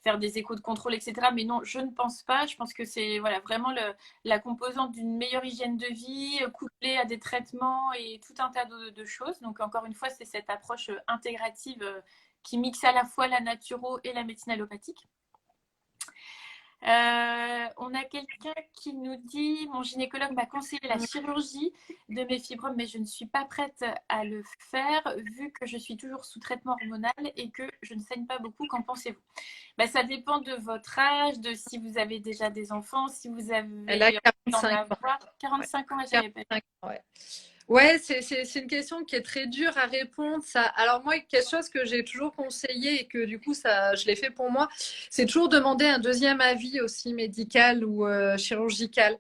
Speaker 1: faire des échos de contrôle, etc. Mais non, je ne pense pas. Je pense que c'est vraiment la composante d'une meilleure hygiène de vie, couplée à des traitements et tout un tas de choses. Donc, encore une fois, c'est cette approche intégrative qui mixe à la fois la naturo et la médecine allopathique. On a quelqu'un qui nous dit mon gynécologue m'a conseillé la chirurgie de mes fibromes, mais je ne suis pas prête à le faire vu que je suis toujours sous traitement hormonal et que je ne saigne pas beaucoup. Qu'en pensez-vous? Ça dépend de votre âge, de si vous avez déjà des enfants, si vous avez.
Speaker 3: Elle a 45 ans.
Speaker 1: 45 ans, j'avais pas.
Speaker 3: Ouais, c'est une question qui est très dure à répondre. Ça. Alors moi, quelque chose que j'ai toujours conseillé et que du coup, je l'ai fait pour moi, c'est toujours demander un deuxième avis aussi médical ou chirurgical.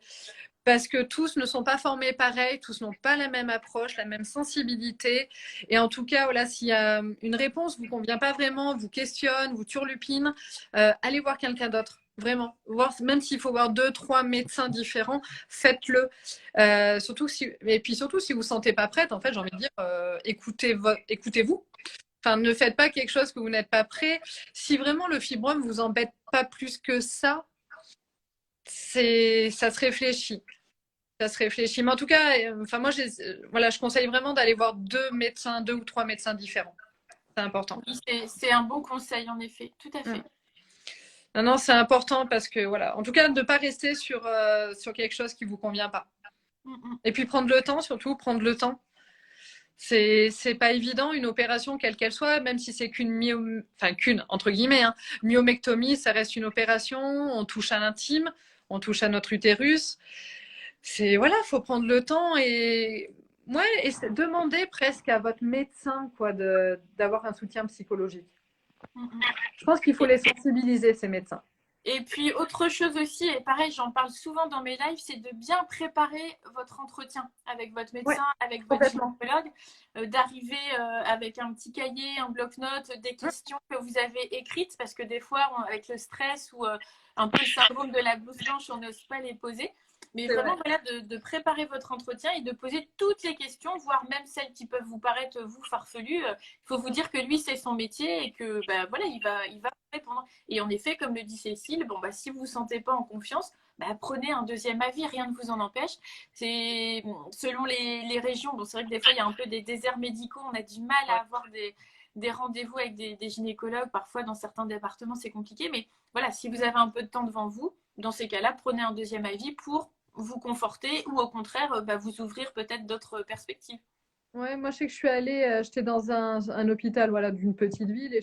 Speaker 3: Parce que tous ne sont pas formés pareil, tous n'ont pas la même approche, la même sensibilité. Et en tout cas, s'il y a une réponse ne vous convient pas vraiment, vous questionne, vous turlupine, allez voir quelqu'un d'autre. Vraiment. Même s'il faut voir 2, 3 médecins différents, faites-le. Et puis surtout, si vous ne vous sentez pas prête, en fait, j'ai envie de dire, écoutez-vous. Enfin, ne faites pas quelque chose que vous n'êtes pas prêt. Si vraiment le fibrome ne vous embête pas plus que ça, ça se réfléchit. Ça se réfléchit. Mais en tout cas, moi, je conseille vraiment d'aller voir 2 ou 3 médecins différents. C'est important.
Speaker 1: Oui, c'est un bon conseil, en effet. Tout à fait.
Speaker 3: Non, c'est important parce que, en tout cas, de ne pas rester sur quelque chose qui ne vous convient pas. Et puis, prendre le temps, surtout, prendre le temps. C'est pas évident, une opération, quelle qu'elle soit, même si c'est qu'une, entre guillemets, myomectomie, ça reste une opération, on touche à l'intime, on touche à notre utérus. Faut prendre le temps et demander presque à votre médecin d'avoir un soutien psychologique. Je pense qu'il faut les sensibiliser, ces médecins.
Speaker 1: Et puis, autre chose aussi, et pareil, j'en parle souvent dans mes lives, c'est de bien préparer votre entretien avec votre médecin, avec votre gynécologue, d'arriver avec un petit cahier, un bloc-notes, des questions que vous avez écrites, parce que des fois, avec le stress ou un peu le syndrome de la blouse blanche, on n'ose pas les poser. Mais
Speaker 3: C'est
Speaker 1: vraiment,
Speaker 3: vrai.
Speaker 1: voilà, de préparer votre entretien et de poser toutes les questions, voire même celles qui peuvent vous paraître, vous, farfelues. Il faut vous dire que lui, c'est son métier et que, bah, voilà, il va répondre. Et en effet, comme le dit Cécile, bon, bah, si vous ne vous sentez pas en confiance, bah, prenez un deuxième avis, rien ne vous en empêche. C'est selon les régions. Bon, c'est vrai que des fois, il y a un peu des déserts médicaux. On a du mal à
Speaker 3: Ouais.
Speaker 1: avoir des rendez-vous avec des gynécologues. Parfois, dans certains départements, c'est compliqué. Mais voilà, si vous avez un peu de temps devant vous, dans ces cas-là, prenez un deuxième avis pour vous conforter ou au contraire bah, vous ouvrir peut-être d'autres perspectives.
Speaker 2: Ouais, moi je sais que je suis allée, j'étais dans un hôpital voilà, d'une petite ville et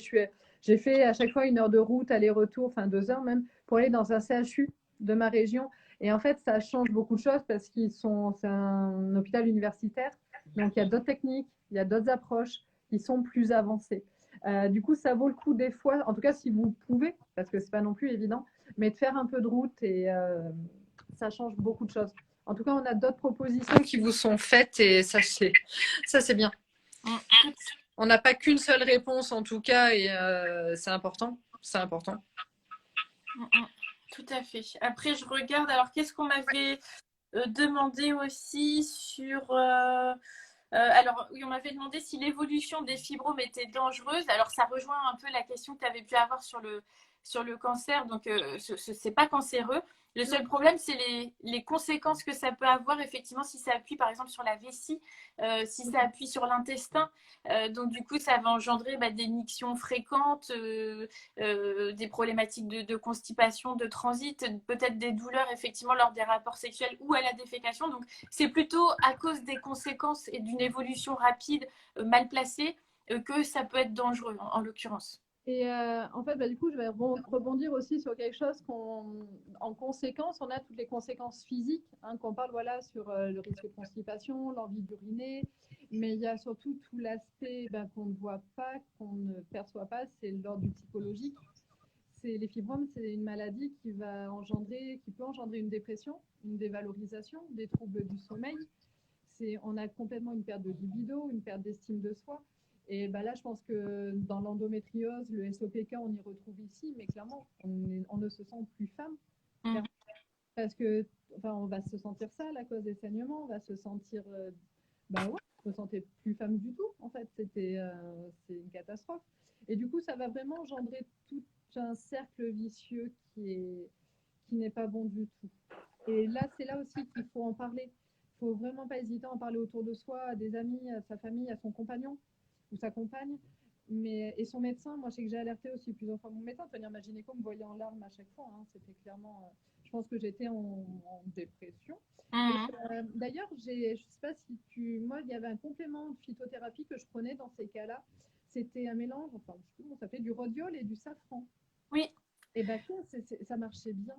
Speaker 2: j'ai fait à chaque fois 1 heure de route, aller-retour, enfin 2 heures même, pour aller dans un CHU de ma région. Et en fait, ça change beaucoup de choses parce c'est un hôpital universitaire, donc il y a d'autres techniques, il y a d'autres approches qui sont plus avancées. Du coup, ça vaut le coup des fois, en tout cas si vous pouvez, parce que c'est pas non plus évident, mais de faire un peu de route et ça change beaucoup de choses. En tout cas, on a d'autres propositions qui vous sont faites et ça c'est bien.
Speaker 1: Tout,
Speaker 3: On n'a pas qu'une seule réponse en tout cas et c'est important. C'est important.
Speaker 1: tout à fait. Après, je regarde. Alors, qu'est-ce qu'on m'avait demandé aussi sur. Alors, oui, on m'avait demandé si l'évolution des fibromes était dangereuse. Alors, ça rejoint un peu la question que tu avais pu avoir sur le cancer. Donc, ce n'est pas cancéreux. Le seul problème, c'est les conséquences que ça peut avoir, effectivement, si ça appuie, par exemple, sur la vessie, si ça appuie sur l'intestin. Donc, du coup, ça va engendrer bah, des mictions fréquentes, des problématiques de constipation, de transit, peut-être des douleurs, effectivement, lors des rapports sexuels ou à la défécation. Donc, c'est plutôt à cause des conséquences et d'une évolution rapide, mal placée, que ça peut être dangereux, en l'occurrence.
Speaker 2: Et en fait, bah, du coup, je vais rebondir aussi sur quelque chose en conséquence, on a toutes les conséquences physiques, hein, qu'on parle voilà, sur le risque de constipation, l'envie d'uriner, mais il y a surtout tout l'aspect ben, qu'on ne voit pas, qu'on ne perçoit pas, c'est l'ordre du psychologique. Les fibromes, c'est une maladie qui peut engendrer une dépression, une dévalorisation, des troubles du sommeil. On a complètement une perte de libido, une perte d'estime de soi. Et bah là, je pense que dans l'endométriose, le SOPK, on y retrouve ici, mais clairement, on ne se sent plus femme.
Speaker 1: Mm.
Speaker 2: Parce que, enfin, on va se sentir sale à cause des saignements, on va se sentir, bah ouais, on se sentait plus femme du tout, en fait. C'est une catastrophe. Et du coup, ça va vraiment engendrer tout un cercle vicieux qui n'est pas bon du tout. Et là, c'est là aussi qu'il faut en parler. Il ne faut vraiment pas hésiter à en parler autour de soi, à des amis, à sa famille, à son compagnon ou sa compagne. Et son médecin, moi je sais que j'ai alerté aussi plusieurs fois mon médecin, c'est-à-dire ma gynéco me voyait en larmes à chaque fois. Hein. C'était clairement, je pense que j'étais en dépression. Et
Speaker 1: Mm.
Speaker 2: d'ailleurs, je ne sais pas si moi il y avait un complément de phytothérapie que je prenais dans ces cas-là. C'était un mélange, enfin je sais plus comment ça fait, du rhodiol et du safran.
Speaker 1: Oui,
Speaker 2: Et ben ça marchait bien.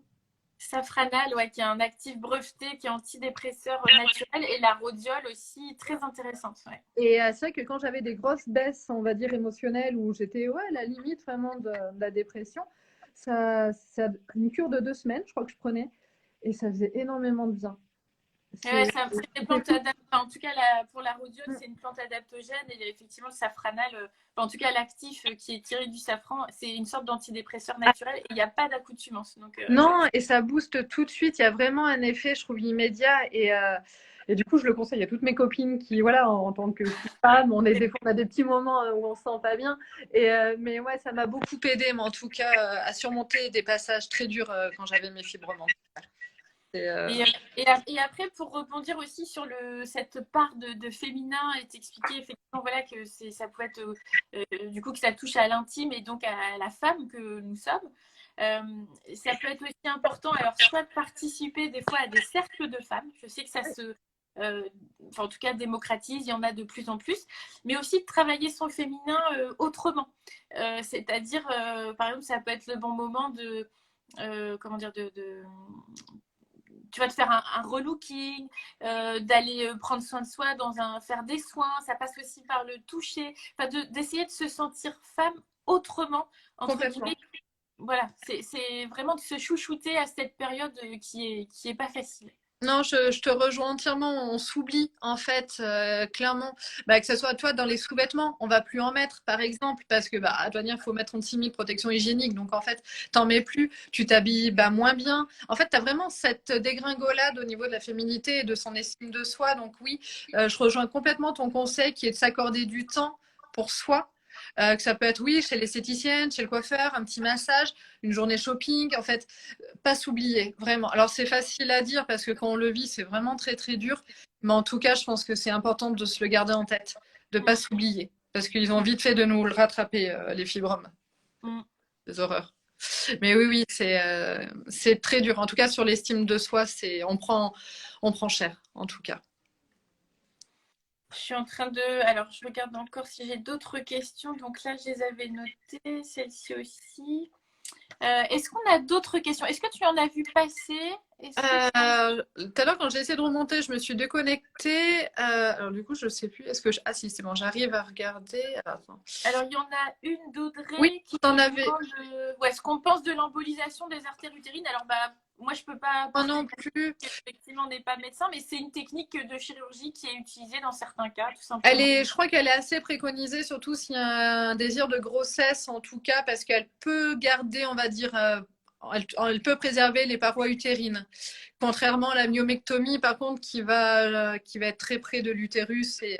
Speaker 1: safranal, ouais, qui est un actif breveté, qui est antidépresseur naturel, et la rhodiole aussi, très intéressante. Ouais.
Speaker 2: Et c'est vrai que quand j'avais des grosses baisses, on va dire émotionnelles, où j'étais ouais, à la limite vraiment de la dépression, une cure de 2 semaines, je crois que je prenais, et ça faisait énormément de bien.
Speaker 1: Ouais,
Speaker 2: C'est
Speaker 1: c'est des plantes
Speaker 2: tout.
Speaker 1: en tout cas, pour la rhodiole, c'est une plante adaptogène et effectivement, le safranal, en tout cas, l'actif qui est tiré du safran, c'est une sorte d'antidépresseur naturel et il n'y a pas d'accoutumance. Donc,
Speaker 2: Non, et ça booste tout de suite. Il y a vraiment un effet, je trouve, immédiat. Et du coup, je le conseille à toutes mes copines qui, voilà, en tant que femme, des fois, on a des petits moments où on se sent pas bien. Mais ouais, ça m'a beaucoup aidé, mais en tout cas, à surmonter des passages très durs quand j'avais mes fibres mentales. Et,
Speaker 1: Et, et après, pour rebondir aussi sur cette part de féminin et t'expliquer effectivement voilà, que ça peut être du coup que ça touche à l'intime et donc à la femme que nous sommes. Ça peut être aussi important, alors soit de participer des fois à des cercles de femmes, je sais que ça se, enfin en tout cas démocratise, il y en a de plus en plus, mais aussi de travailler son féminin autrement. C'est-à-dire, par exemple, ça peut être le bon moment de, comment dire, tu vas te faire un relooking, d'aller prendre soin de soi, faire des soins. Ça passe aussi par le toucher, enfin, d'essayer de se sentir femme autrement, entre
Speaker 2: complètement.
Speaker 1: guillemets. Voilà, c'est vraiment de se chouchouter à cette période qui est pas facile.
Speaker 3: Non, je te rejoins entièrement. On s'oublie, en fait, clairement. Bah, que ce soit toi dans les sous-vêtements, on va plus en mettre, par exemple, parce que bah, à toi dire, il faut mettre anti-mie, protection hygiénique. Donc, en fait, t'en mets plus, tu t'habilles bah, moins bien. En fait, tu as vraiment cette dégringolade au niveau de la féminité et de son estime de soi. Donc, oui, je rejoins complètement ton conseil qui est de s'accorder du temps pour soi. Que ça peut être, oui, chez l'esthéticienne, chez le coiffeur, un petit massage, une journée shopping. En fait, pas s'oublier, vraiment. Alors, c'est facile à dire parce que quand on le vit, c'est vraiment très, très dur. Mais en tout cas, je pense que c'est important de se le garder en tête, de ne pas
Speaker 1: Mm,
Speaker 3: s'oublier. Parce qu'ils ont vite fait de nous le rattraper, les fibromes.
Speaker 1: mm.
Speaker 3: Des horreurs. Mais oui, oui, c'est très dur. En tout cas, sur l'estime de soi, on prend cher, en tout cas.
Speaker 1: Je suis en train de... Alors, je regarde encore si j'ai d'autres questions. Donc là, je les avais notées, celle-ci aussi. Est-ce qu'on a d'autres questions? Est-ce que tu en as vu passer? Est-ce que tu...
Speaker 3: Tout à l'heure, quand j'ai essayé de remonter, je me suis déconnectée. Alors, du coup, je sais plus. Ah, si, c'est bon, j'arrive à regarder. Alors, attends.
Speaker 1: Alors, il y en a une
Speaker 3: Oui,
Speaker 1: d'Audrey qui
Speaker 3: t'en
Speaker 1: me
Speaker 3: avais.
Speaker 1: demande ce qu'on pense de l'embolisation des artères utérines. Alors, bah, moi, je ne peux pas
Speaker 3: Moi
Speaker 1: porter
Speaker 3: non plus.
Speaker 1: effectivement, on n'est pas médecin, mais c'est une technique de chirurgie qui est utilisée dans certains cas, tout
Speaker 3: Elle
Speaker 1: simplement.
Speaker 3: est, je crois qu'elle est assez préconisée, surtout s'il y a un désir de grossesse, en tout cas, parce qu'elle peut garder, on va dire, elle peut préserver les parois utérines. Contrairement à la myomectomie, par contre, qui va être très près de l'utérus. Et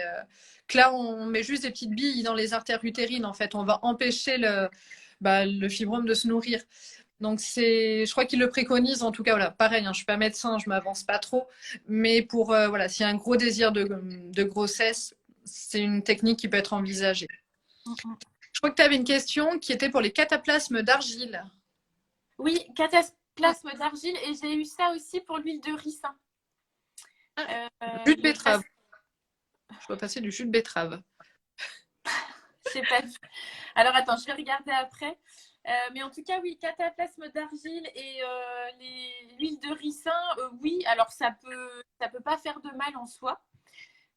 Speaker 3: que là, on met juste des petites billes dans les artères utérines, en fait. On va empêcher le fibrome de se nourrir. Donc, je crois qu'ils le préconisent, en tout cas, voilà, pareil, hein, je ne suis pas médecin, je ne m'avance pas trop, mais pour, voilà, s'il y a un gros désir de grossesse, c'est une technique qui peut être envisagée. Je crois que tu avais une question qui était pour les cataplasmes d'argile.
Speaker 1: Oui, cataplasme d'argile, et j'ai eu ça aussi pour l'huile de ricin.
Speaker 3: Jus de
Speaker 1: Le
Speaker 3: betterave. Je dois passer du jus de betterave.
Speaker 1: Je sais pas. Alors attends, je vais regarder après. Mais en tout cas, oui, cataplasme d'argile et l'huile de ricin, oui. Alors ça peut pas faire de mal en soi.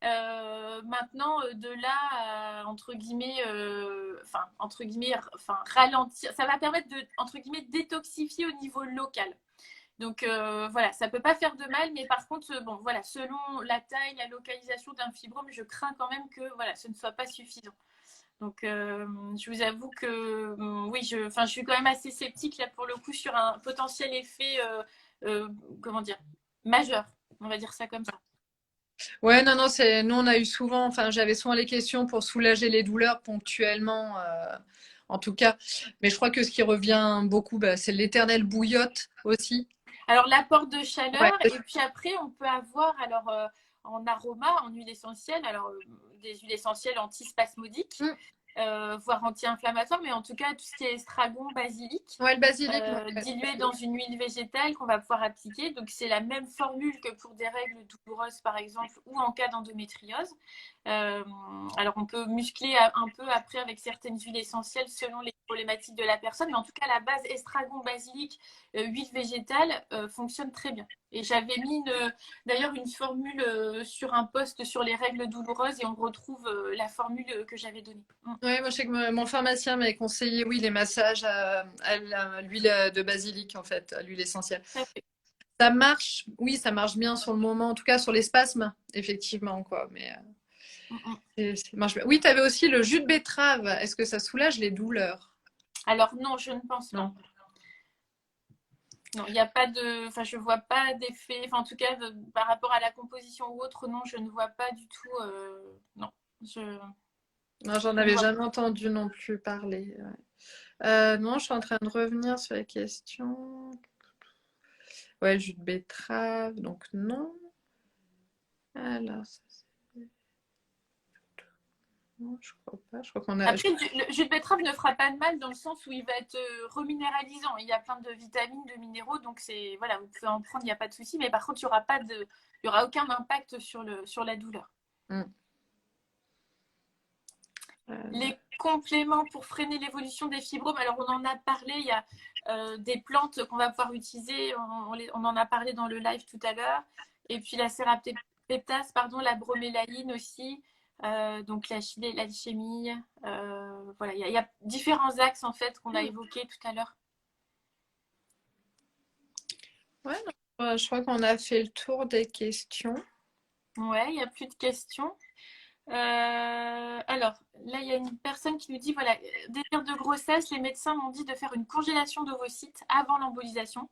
Speaker 1: Maintenant, de là à, enfin ralentir, ça va permettre de entre guillemets détoxifier au niveau local. Donc voilà, ça peut pas faire de mal, mais par contre, bon voilà, selon la taille, la localisation d'un fibrome, je crains quand même que voilà, ce ne soit pas suffisant. Donc, je vous avoue que oui, je suis quand même assez sceptique là pour le coup sur un potentiel effet, comment dire, majeur. On va dire ça comme ça.
Speaker 3: Ouais, non, non, nous on a eu souvent, enfin j'avais souvent les questions pour soulager les douleurs ponctuellement, en tout cas. Mais je crois que ce qui revient beaucoup, bah, c'est l'éternelle bouillotte aussi.
Speaker 1: Alors, l'apport de
Speaker 3: Ouais.
Speaker 1: chaleur, et puis après, on peut avoir alors en aroma, en huile essentielle, alors des huiles essentielles antispasmodiques,
Speaker 3: Mm.
Speaker 1: voire anti-inflammatoires, mais en tout cas, tout ce qui est estragon, basilic.
Speaker 3: Ouais, le basilic.
Speaker 1: Dilué dans une huile végétale qu'on va pouvoir appliquer. Donc, c'est la même formule que pour des règles douloureuses, par exemple, ou en cas d'endométriose. Alors, on peut muscler un peu après avec certaines huiles essentielles selon les problématiques de la personne. Mais en tout cas, la base estragon, basilic, huile végétale fonctionne très bien. Et j'avais mis d'ailleurs une formule sur un post sur les règles douloureuses et on retrouve la formule que j'avais donnée.
Speaker 3: Ouais, moi je sais que mon pharmacien m'avait conseillé, oui, les massages à l'huile de basilic, en fait, à l'huile essentielle. Ça marche, oui, ça marche bien sur le moment, en tout cas sur les spasmes, effectivement, quoi. Mais marche bien. Oui, tu avais aussi le jus de betterave. Est-ce que ça soulage les douleurs?
Speaker 1: Alors non, je ne pense pas.
Speaker 3: Non.
Speaker 1: Non, il n'y a pas de. Enfin, je vois pas d'effet. Enfin, en tout cas, par rapport à la composition ou autre, non, je ne vois pas du tout. Non, je,
Speaker 3: Non, j'en
Speaker 1: je ne
Speaker 3: avais
Speaker 1: vois
Speaker 3: jamais entendu non plus parler. Ouais. Non, je suis en train de revenir sur la question. Ouais, jus de betterave, donc non. Alors, ça, non, je crois pas. Je crois qu'on a.
Speaker 1: Après, le jus de betterave ne fera pas de mal dans le sens où il va être reminéralisant. Il y a plein de vitamines, de minéraux, donc c'est voilà, vous pouvez en prendre, il n'y a pas de souci. Mais par contre, il y aura aucun impact sur la douleur.
Speaker 3: Mm.
Speaker 1: Les compléments pour freiner l'évolution des fibromes, alors on en a parlé, il y a des plantes qu'on va pouvoir utiliser, on en a parlé dans le live tout à l'heure, et puis la sérapeptase, pardon, la bromélaïne aussi, donc l'alchimie, voilà, il y a différents axes en fait qu'on a évoqués tout à l'heure.
Speaker 3: Ouais, Je crois qu'on a fait le tour des questions.
Speaker 1: Ouais, il n'y a plus de questions. Alors, là, il y a une personne qui nous dit, voilà, désir de grossesse, les médecins m'ont dit de faire une congélation d'ovocytes avant l'embolisation,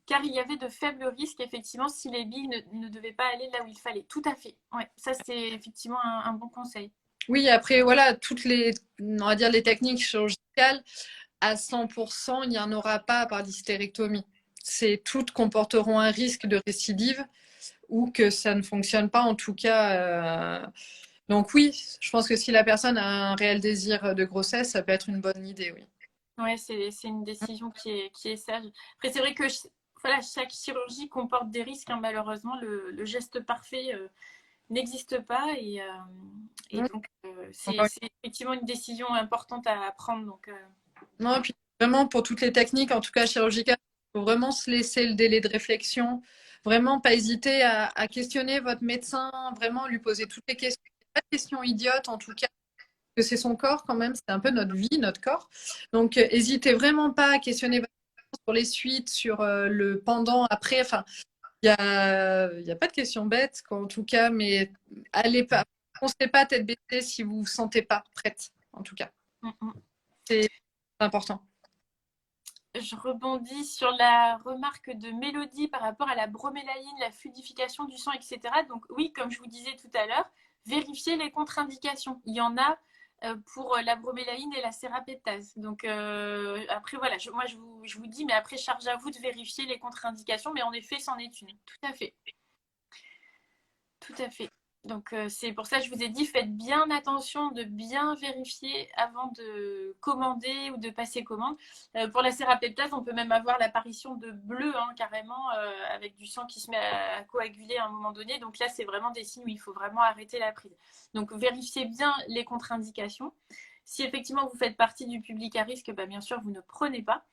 Speaker 1: car il y avait de faibles risques, effectivement, si les billes ne devaient pas aller là où il fallait. Tout à fait. Ouais, ça, c'est effectivement un bon conseil.
Speaker 3: Oui, après, voilà, toutes les, on va dire, les techniques chirurgicales, à 100%, il n'y en aura pas par l'hystérectomie. Toutes comporteront un risque de récidive ou que ça ne fonctionne pas, en tout cas. Donc oui, je pense que si la personne a un réel désir de grossesse, ça peut être une bonne idée, oui.
Speaker 1: Ouais, c'est une décision qui est sage. Après, c'est vrai que voilà, chaque chirurgie comporte des risques, hein. Malheureusement, le geste parfait n'existe pas et
Speaker 3: Non,
Speaker 1: donc c'est effectivement une décision importante à prendre. Donc,
Speaker 3: non, et puis vraiment pour toutes les techniques, en tout cas chirurgicales, il faut vraiment se laisser le délai de réflexion, vraiment pas hésiter à questionner votre médecin, vraiment lui poser toutes les questions. Pas de questions idiotes en tout cas, que c'est son corps quand même, c'est un peu notre vie, notre corps. Donc hésitez vraiment pas à questionner votre médecin sur les suites, sur le pendant, après. Enfin, il y a pas de questions bêtes, quoi, en tout cas, mais allez pas, foncez pas tête baissée si vous vous sentez pas prête, en tout cas.
Speaker 1: mm, mm.
Speaker 3: C'est important.
Speaker 1: Je rebondis sur la remarque de Mélodie par rapport à la bromélaïne, la fluidification du sang, etc. Donc oui, comme je vous disais tout à l'heure, vérifiez les contre-indications. Il y en a pour la bromélaïne et la sérapeptase. Donc après, voilà, moi je vous dis, mais après, charge à vous de vérifier les contre-indications. Mais en effet, c'en est une. Tout à fait. Tout à fait. Donc c'est pour ça que je vous ai dit, faites bien attention de bien vérifier avant de commander ou de passer commande. Pour la sérapeptase, on peut même avoir l'apparition de bleu, hein, carrément, avec du sang qui se met à coaguler à un moment donné. Donc là, c'est vraiment des signes où il faut vraiment arrêter la prise. Donc vérifiez bien les contre-indications. Si effectivement vous faites partie du public à risque, bah, bien sûr, vous ne prenez pas.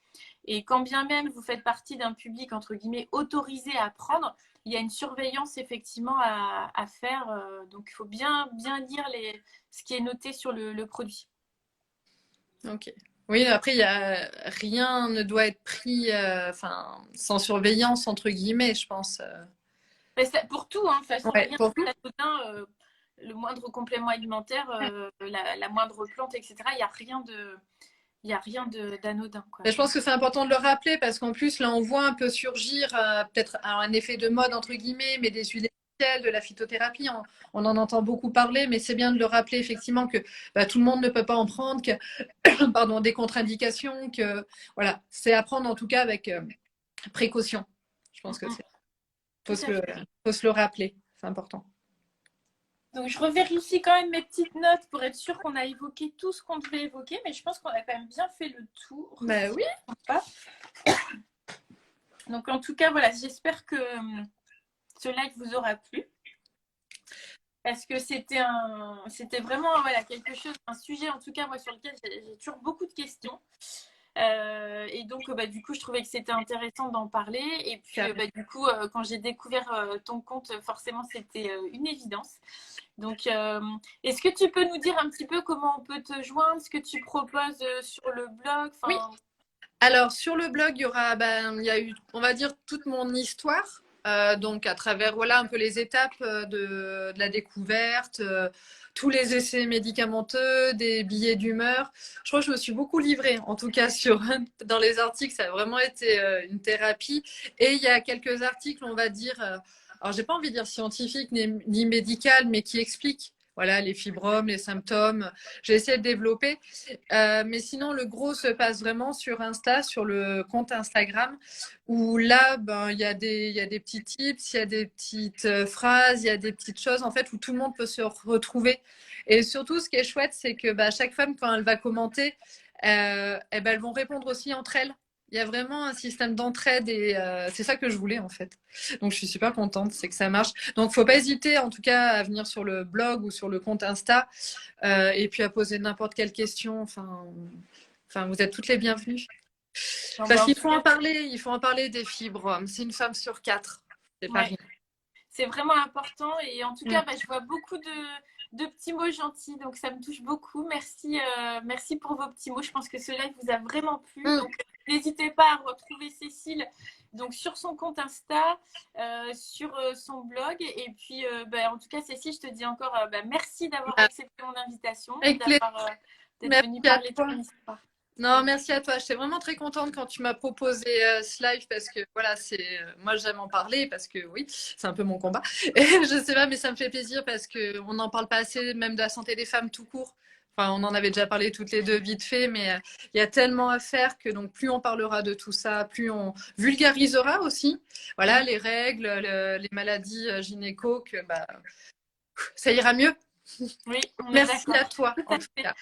Speaker 1: Et quand bien même vous faites partie d'un public, entre guillemets, autorisé à prendre, il y a une surveillance effectivement à faire. Donc, il faut bien lire ce qui est noté sur le produit.
Speaker 3: Ok. Oui, après, rien ne doit être pris sans surveillance, entre guillemets, je pense.
Speaker 1: Mais pour tout, hein, de toute façon,
Speaker 3: Ouais,
Speaker 1: rien
Speaker 3: pour tout.
Speaker 1: n'est anodin. Le moindre complément alimentaire, la moindre plante, etc. Il y a rien d'anodin, quoi.
Speaker 3: Mais je pense que c'est important de le rappeler parce qu'en plus, là, on voit un peu surgir peut-être un effet de mode, entre guillemets, mais des huiles essentielles, de la phytothérapie. On en entend beaucoup parler, mais c'est bien de le rappeler effectivement que bah, tout le monde ne peut pas en prendre, que, pardon, des contre-indications, que voilà, c'est à prendre en tout cas avec précaution. Je pense que c'est
Speaker 1: Tout à fait.
Speaker 3: faut se le rappeler, c'est important.
Speaker 1: Donc, je revérifie quand même mes petites notes pour être sûre qu'on a évoqué tout ce qu'on devait évoquer, mais je pense qu'on a quand même bien fait le tour.
Speaker 3: Bah oui.
Speaker 1: Donc, en tout cas, voilà, j'espère que ce live vous aura plu. Parce que c'était vraiment voilà, quelque chose, un sujet en tout cas, moi, sur lequel j'ai toujours beaucoup de questions. Et donc, bah, du coup, je trouvais que c'était intéressant d'en parler. Et puis, bah, du coup, quand j'ai découvert ton compte, forcément, c'était une évidence. Donc, est-ce que tu peux nous dire un petit peu comment on peut te joindre, ce que tu proposes sur le blog?
Speaker 3: Oui. Alors, sur le blog, il y a eu, on va dire, toute mon histoire. Donc, à travers, voilà, un peu les étapes de la découverte, tous les essais médicamenteux, des billets d'humeur. Je crois que je me suis beaucoup livrée, en tout cas, dans les articles, ça a vraiment été une thérapie. Et il y a quelques articles, on va dire, alors, j'ai pas envie de dire scientifiques ni médical, mais qui expliquent. Voilà, les fibromes, les symptômes. J'ai essayé de développer. Mais sinon, le gros se passe vraiment sur Insta, sur le compte Instagram, où là, il y a il y a des petits tips, il y a des petites phrases, il y a des petites choses, en fait, où tout le monde peut se retrouver. Et surtout, ce qui est chouette, c'est que chaque femme, quand elle va commenter, elles vont répondre aussi entre elles. Il y a vraiment un système d'entraide et c'est ça que je voulais en fait. Donc je suis super contente, c'est que ça marche. Donc faut pas hésiter en tout cas à venir sur le blog ou sur le compte Insta et puis à poser n'importe quelle question. Enfin, vous êtes toutes les bienvenues. Parce qu'il faut en parler, il faut en parler des fibres. C'est une femme sur 4. C'est pas rien.
Speaker 1: C'est vraiment important et en tout cas, je vois beaucoup de petits mots gentils, donc ça me touche beaucoup. Merci, merci pour vos petits mots. Je pense que ce live vous a vraiment plu. Donc, n'hésitez pas à retrouver Cécile donc sur son compte Insta, sur son blog. Et puis, en tout cas, Cécile, je te dis encore merci d'avoir accepté mon invitation,
Speaker 3: Avec plaisir.
Speaker 1: d'être venue parler de ton histoire.
Speaker 3: Non, merci à toi. J'étais vraiment très contente quand tu m'as proposé ce live parce que voilà, moi j'aime en parler parce que oui, c'est un peu mon combat. Et, je sais pas, mais ça me fait plaisir parce que on n'en parle pas assez, même de la santé des femmes tout court. Enfin, on en avait déjà parlé toutes les deux vite fait, mais il y a tellement à faire que donc plus on parlera de tout ça, plus on vulgarisera aussi. Voilà, les règles, les maladies gynéco, que ça ira mieux.
Speaker 1: Oui,
Speaker 3: merci à toi. En tout cas.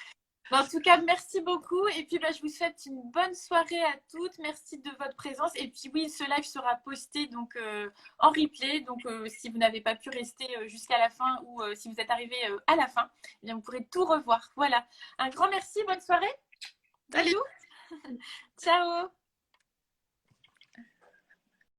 Speaker 1: En tout cas, merci beaucoup. Et puis, je vous souhaite une bonne soirée à toutes. Merci de votre présence. Et puis, oui, ce live sera posté donc, en replay. Donc, si vous n'avez pas pu rester jusqu'à la fin ou si vous êtes arrivé à la fin, eh bien, vous pourrez tout revoir. Voilà. Un grand merci. Bonne soirée.
Speaker 3: Salut.
Speaker 1: Ciao.